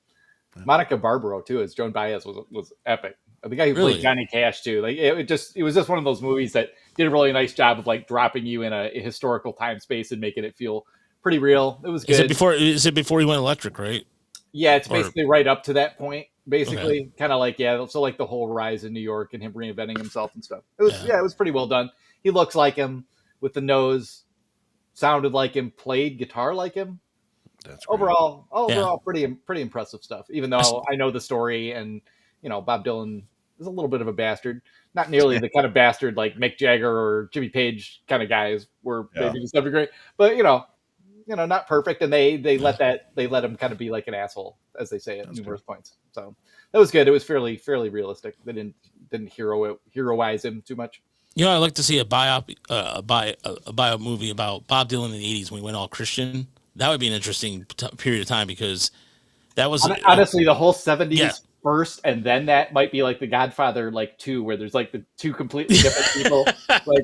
Monica Barbaro too, as Joan Baez was epic. The guy who played Johnny Cash too. Like it was just one of those movies that did a really nice job of dropping you in a historical time space and making it feel pretty real. It was good. Is it before he went electric, right? Yeah, it's basically right up to that point. Basically, kind of so the whole rise in New York and him reinventing himself and stuff. It was it was pretty well done. He looks like him with the nose, sounded like him, played guitar like him. That's overall pretty impressive stuff. Even though I know the story, and Bob Dylan is a little bit of a bastard, not nearly the kind of bastard like Mick Jagger or Jimmy Page kind of guys were maybe to some degree, but not perfect, and they let him kind of be like an asshole, as they say at numerous points. So that was good. It was fairly realistic. They didn't heroize him too much. I'd like to see a bio movie about Bob Dylan in the 80s when he went all Christian. That would be an interesting period of time, because that was honestly the whole 70s first, and then that might be like The Godfather 2, where there's the two completely different people. Or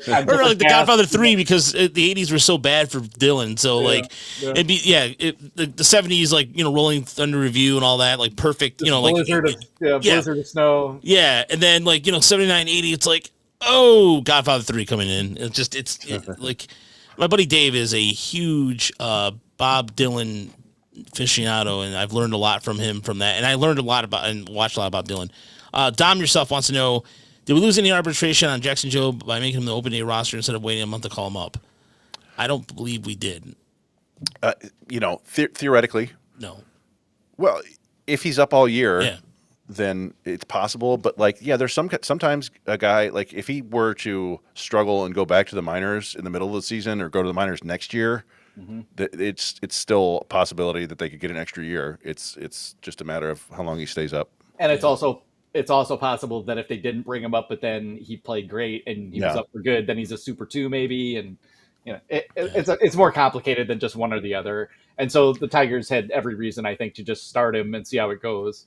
The Godfather 3, because the 80s were so bad for Dylan. So it'd be the 70s Rolling Thunder Review and all that perfect. Blizzard of snow. Yeah, and then 79, 80, it's Godfather 3 coming in. It's my buddy Dave is a huge Bob Dylan aficionado, and I've learned a lot from him from that. And I learned a lot about and watched a lot about Dylan. Dom yourself wants to know, did we lose any arbitration on Jackson Jobe by making him the open day roster instead of waiting a month to call him up? I don't believe we did. Theoretically, no. Well, if he's up all year, then it's possible. But there's sometimes a guy, if he were to struggle and go back to the minors in the middle of the season or go to the minors next year, it's still a possibility that they could get an extra year. It's just a matter of how long he stays up. And it's also possible that if they didn't bring him up, but then he played great and he was up for good, then he's a Super 2 maybe. And it's more complicated than just one or the other. And so the Tigers had every reason, I think, to just start him and see how it goes.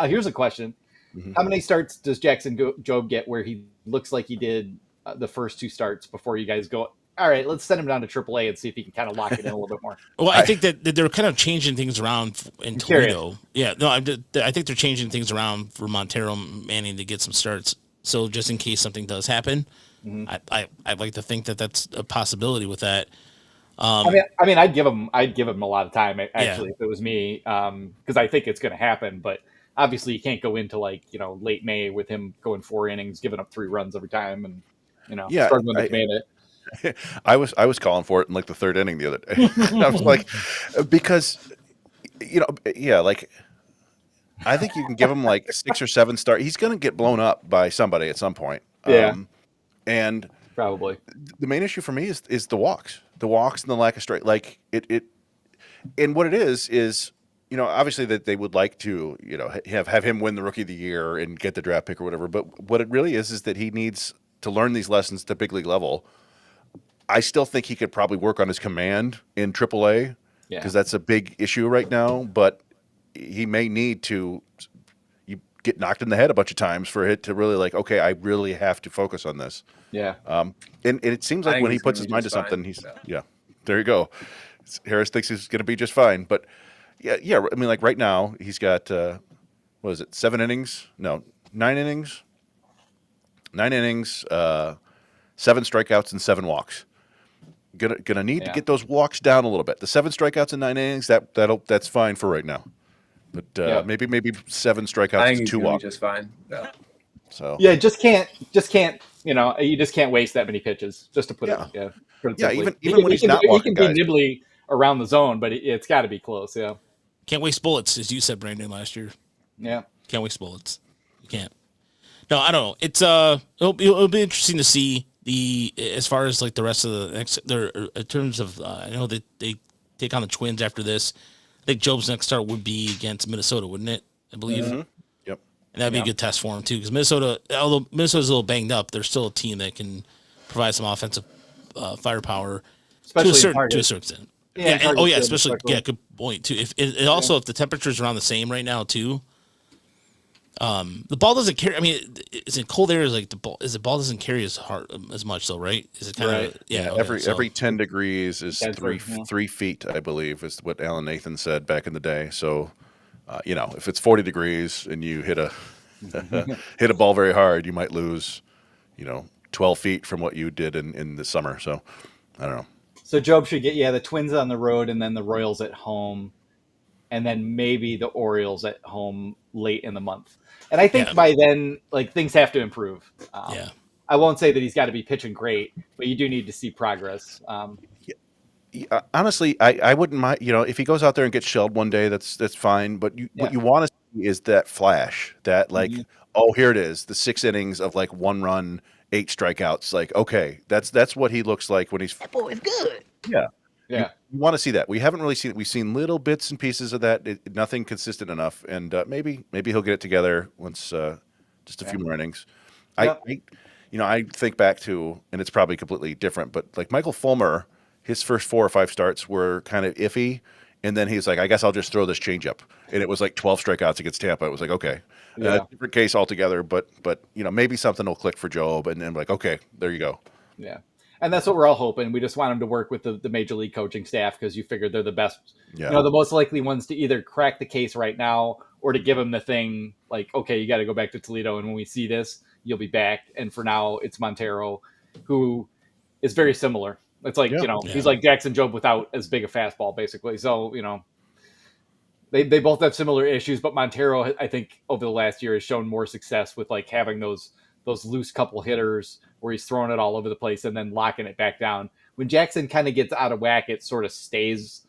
Here's a question. Mm-hmm. How many starts does Jackson Jobe get where he looks like he did the first two starts before you guys go, all right, let's send him down to AAA and see if he can kind of lock it in a little bit more? Well, I think that they're kind of changing things around in Toledo. Yeah, no, I think they're changing things around for Montero Manning to get some starts. So just in case something does happen, I'd like to think that that's a possibility with that. I mean, I'd give him a lot of time actually if it was me, because I think it's going to happen. But obviously you can't go into like, late May with him going 4 innings, giving up 3 runs every time and, Yeah, struggling to command it. I was calling for it in like the 3rd inning the other day. I was like, because like I think you can give him like 6 or 7 start. He's going to get blown up by somebody at some point. Yeah. And Probably. the main issue for me is the walks, and the lack of straight. Like it, and what it is obviously that they would like to have him win the Rookie of the Year and get the draft pick or whatever. But what it really is that he needs to learn these lessons at the big league level. I still think he could probably work on his command in AAA because that's a big issue right now. But he may need to get knocked in the head a bunch of times for it to really like, okay, I really have to focus on this. Yeah. And it seems like when he puts his mind to something, there you go. Harris thinks he's going to be just fine. But yeah. I mean, like right now he's got, 7 innings? No, 9 innings. 9 innings, 7 strikeouts and 7 walks. Gonna need to get those walks down a little bit. The 7 strikeouts and 9 innings, that's fine for right now. But maybe 7 strikeouts and 2 walks. Just fine. Yeah. So just can't. You just can't waste that many pitches. Just to put it even when he's not walking, he can be nibbly around the zone, but it's got to be close. Yeah. Can't waste bullets, as you said, Brandon, last year. Yeah. Can't waste bullets. You can't. No, I don't know. It's it'll be interesting to see as far as like the rest of the next in terms of I know that they take on the Twins after this. I think Job's next start would be against Minnesota, wouldn't it? I believe. Mm-hmm. Yep. And that'd be a good test for him too, because Minnesota, although Minnesota's a little banged up, they're still a team that can provide some offensive firepower, especially to a certain extent. Especially good point too. If the temperature's around the same right now too. The ball doesn't carry. I mean, is it cold air? Is like the ball doesn't carry as hard as much though, right? Is it kind of every 10 degrees is 3 feet, I believe, is what Alan Nathan said back in the day. So, if it's 40 degrees and you hit a hit a ball very hard, you might lose, 12 feet from what you did in the summer. So, I don't know. So Job should get the Twins on the road and then the Royals at home, and then maybe the Orioles at home late in the month. And I think by then, like, things have to improve. I won't say that he's got to be pitching great, but you do need to see progress. Honestly, I wouldn't mind. If he goes out there and gets shelled one day, that's fine. But what you want to see is that flash, that like, here it is, the 6 innings of like 1 run, 8 strikeouts. Like, okay, that's what he looks like when he's. That boy is good. Yeah. Yeah. You want to see that. We haven't really seen it. We've seen little bits and pieces of that. Nothing consistent enough. And maybe he'll get it together once just a few more innings. I think back to, and it's probably completely different, but like Michael Fulmer, his first 4 or 5 starts were kind of iffy. And then he's like, I guess I'll just throw this changeup. And it was like 12 strikeouts against Tampa. It was like, okay. Different case altogether. But maybe something will click for Job. And then like, okay, there you go. Yeah. And that's what we're all hoping. We just want him to work with the major league coaching staff because you figure they're the best, the most likely ones to either crack the case right now or to give him the thing like, okay, you got to go back to Toledo. And when we see this, you'll be back. And for now, it's Montero, who is very similar. It's like, he's like Jackson Job without as big a fastball, basically. So, they both have similar issues, but Montero, I think over the last year has shown more success with like having those loose couple hitters where he's throwing it all over the place and then locking it back down. When Jackson kind of gets out of whack, it sort of stays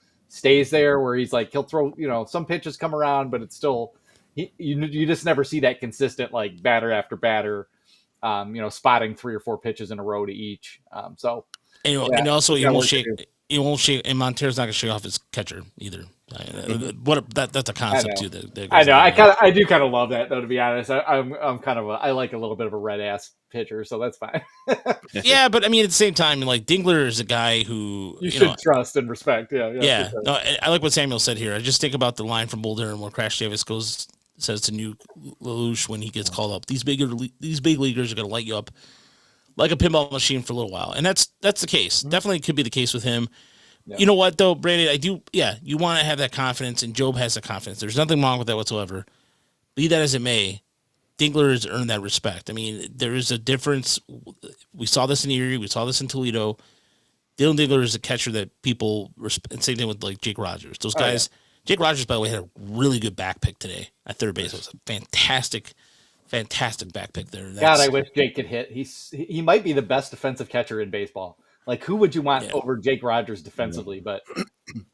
there where he's like, he'll throw, some pitches come around, but it's still, you just never see that consistent, like batter after batter, spotting 3 or 4 pitches in a row to each. And also he won't shake, and Montero's not going to shake off his catcher either. That's a concept too. I know. I do kind of love that though. To be honest, I'm kind of I like a little bit of a red ass pitcher, so that's fine. Yeah, but I mean, at the same time, like Dingler is a guy who you should trust and respect. Yeah. Sure. No, I like what Samuel said here. I just think about the line from Bull Durham where Crash Davis says to New Lelouch when he gets called up, these big leaguers are going to light you up like a pinball machine for a little while, and that's the case. Mm-hmm. Definitely could be the case with him. Yeah. You know what, though, Brandon? I do. Yeah, you want to have that confidence, and Job has the confidence. There's nothing wrong with that whatsoever. Be that as it may, Dingler has earned that respect. I mean, there is a difference. We saw this in Erie. We saw this in Toledo. Dylan Dingler is a catcher that people respect. And same thing with like Jake Rogers. Those guys, Jake Rogers, by the way, had a really good back pick today at third base. It was a fantastic back pick there. God, I wish Jake could hit. He might be the best defensive catcher in baseball. Like, who would you want over Jake Rogers defensively? But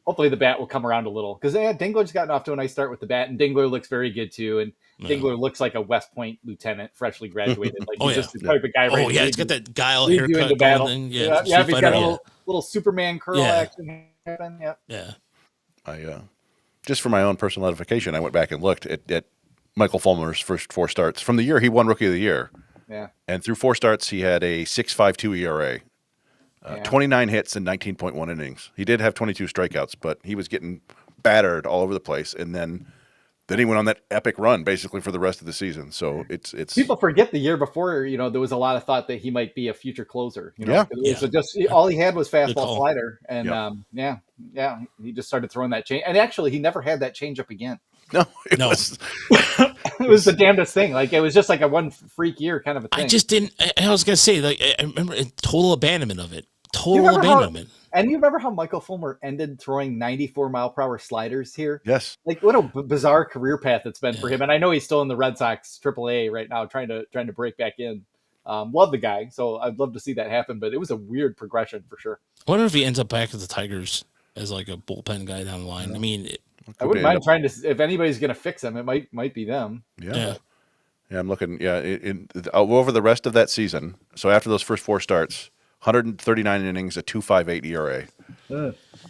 hopefully the bat will come around a little. Because Dingler's gotten off to a nice start with the bat, and Dingler looks very good too. And Dingler looks like a West Point lieutenant, freshly graduated. Like he's just the type of guy. He's got that guile haircut. Yeah, he's got a little Superman curl action. Yeah. I just for my own personal edification, I went back and looked at Michael Fulmer's first 4 starts from the year he won Rookie of the Year. Yeah. And through 4 starts, he had a 6.52 ERA, 29 hits and 19.1 innings. He did have 22 strikeouts, but he was getting battered all over the place. And then he went on that epic run basically for the rest of the season. So it's people forget the year before, there was a lot of thought that he might be a future closer. So just all he had was fastball slider, and he just started throwing that change. And actually, he never had that changeup again. No. It was the damnedest thing. Like it was just like a one freak year kind of a thing. I just didn't. I was gonna say, like, I remember total abandonment of it. Total abandonment. And you remember how Michael Fulmer ended throwing 94-mile-per-hour sliders here? Yes. Like what a bizarre career path it's been for him. And I know he's still in the Red Sox AAA right now, trying to break back in. Love the guy, so I'd love to see that happen. But it was a weird progression for sure. I wonder if he ends up back at the Tigers as like a bullpen guy down the line. I mean, I wouldn't mind trying to. If anybody's going to fix him, it might be them. Yeah. I'm looking. Over the rest of that season. So after those first 4 starts, 139 innings, a 2.58 ERA.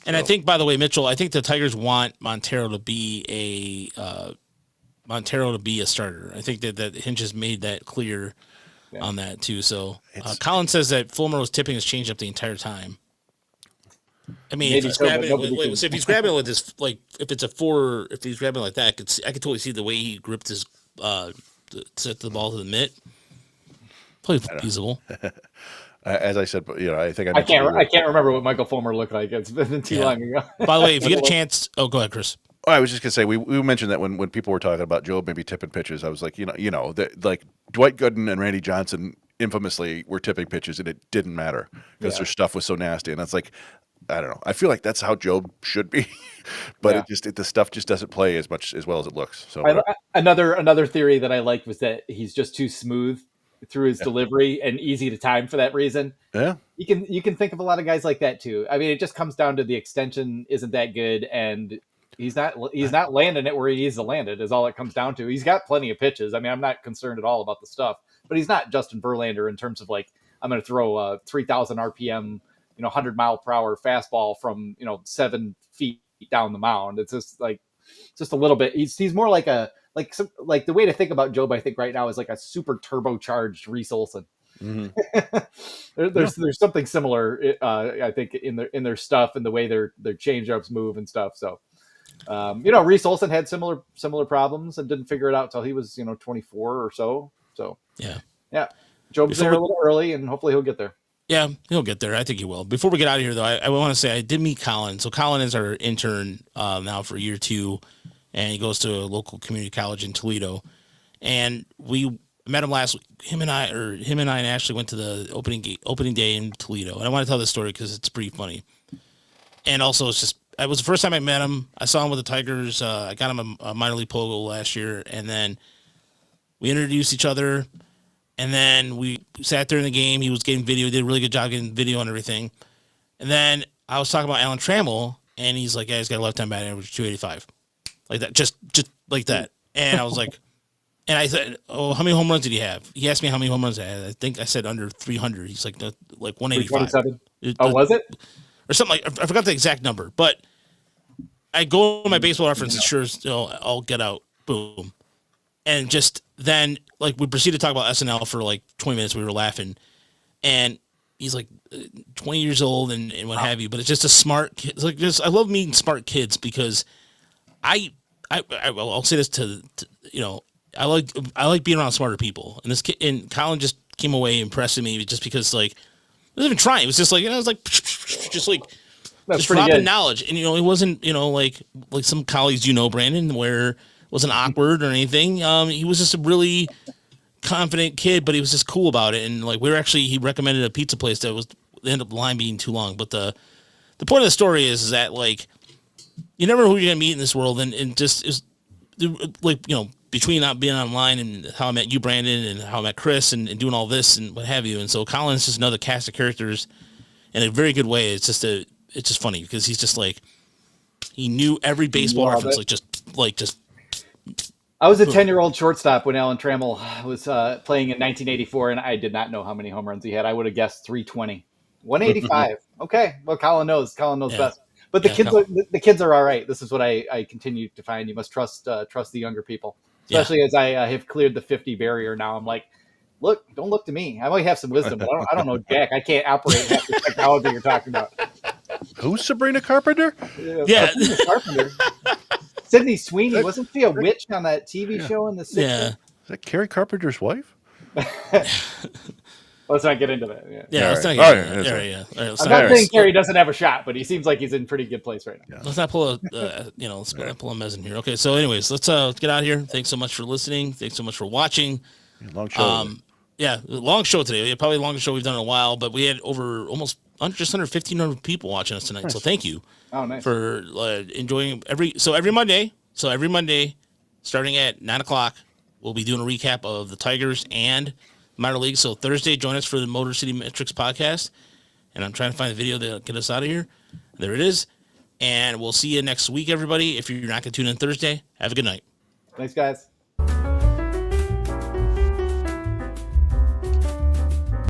And I think, by the way, Mitchell, I think the Tigers want Montero to be a starter. I think that Hinch has made that clear on that too. So Colin says that Fulmer was tipping his changeup the entire time. I mean, if he's grabbing it with his, like, if he's grabbing it like that, I could totally see the way he gripped his to set the ball to the mitt. Probably feasible. As I said, I think I can't remember what Michael Fulmer looked like. It's been too long ago. By the way, if you get a chance, go ahead, Chris. Oh, I was just gonna say we mentioned that when people were talking about Job maybe tipping pitches, I was like, like Dwight Gooden and Randy Johnson infamously were tipping pitches, and it didn't matter because their stuff was so nasty. And that's like, I don't know. I feel like that's how Job should be, but the stuff just doesn't play as well as it looks. So another theory that I liked was that he's just too smooth through his delivery and easy to time for that reason. Yeah, you can think of a lot of guys like that too. I mean, it just comes down to the extension isn't that good, and he's not landing it where he needs to land it. Is all it comes down to. He's got plenty of pitches. I mean, I'm not concerned at all about the stuff, but he's not Justin Verlander in terms of like I'm going to throw a 3,000 RPM. 100-mile-per-hour fastball from 7 feet down the mound. It's just a little bit. He's more like the way to think about Job. I think right now is like a super turbocharged Reese Olson. Mm-hmm. There's something similar. I think in their stuff and the way their changeups move and stuff. So Reese Olson had similar problems and didn't figure it out till he was 24 or so. So yeah. Job's there a little early, and hopefully he'll get there. Yeah, he'll get there. I think he will. Before we get out of here, though, I want to say I did meet Colin. So Colin is our intern now for year 2, and he goes to a local community college in Toledo. And we met him last week. Him and I and Ashley went to the opening day in Toledo. And I want to tell this story because it's pretty funny. And also, it was the first time I met him. I saw him with the Tigers. I got him a minor league polo last year, and then we introduced each other. And then we sat there in the game. He was getting video. Did a really good job getting video and everything. And then I was talking about Alan Trammell, and he's like, he's got a left-hand batting average of 285. Like that, just like that. And I was like, and I said, oh, how many home runs did he have? He asked me how many home runs I had. I think I said under 300. He's like 185. 327? Oh, was it? Or something like, I forgot the exact number. But I go to my baseball reference and sure, I'll get out. Boom. And just then, like, we proceeded to talk about SNL for like 20 minutes. We were laughing, and he's like 20 years old and what have you. But it's just a smart kid. It's like I love meeting smart kids because I'll say this to I like being around smarter people. And this kid and Colin just came away impressing me just because like I wasn't even trying. It was just like it was like just dropping knowledge, and it wasn't like some colleagues Brandon where. Wasn't awkward or anything. He was just a really confident kid, but he was just cool about it. And like he recommended a pizza place that ended up the line being too long. But the point of the story is that like you never know who you're gonna meet in this world, and just is like between not being online and how I met you, Brandon, and how I met Chris, and doing all this and what have you. And so Colin's just another cast of characters in a very good way. It's just funny because he's just like he knew every baseball reference, like just. I was a 10-year-old shortstop when Alan Trammell was playing in 1984, and I did not know how many home runs he had. I would have guessed 320. 185. Okay, well, Colin knows. Colin knows best. But the kids are all right. This is what I continue to find. You must trust the younger people, especially as I have cleared the 50 barrier. Now I'm like, look, don't look to me. I might have some wisdom, but I don't know jack. I can't operate half the technology you're talking about. Who's Sabrina Carpenter? Yeah. Sabrina Carpenter. Sydney Sweeney, wasn't she a witch on that TV show in the 60s? Yeah. Is that Carrie Carpenter's wife? Let's not get into that. Let's not get into that. I'm not saying Carrie doesn't have a shot, but he seems like he's in pretty good place right now. Yeah. Let's not pull pull a mez in here. Okay, so anyways, let's get out of here. Thanks so much for listening. Thanks so much for watching. Long show. Long show today. Probably the longest show we've done in a while, but we had just under 1,500 people watching us tonight. Nice. So thank you for enjoying every Monday. So every Monday, starting at 9:00, we'll be doing a recap of the Tigers and minor league. So Thursday, join us for the Motor City Metrics podcast. And I'm trying to find the video that'll get us out of here. There it is. And we'll see you next week, everybody. If you're not going to tune in Thursday, have a good night. Thanks, guys.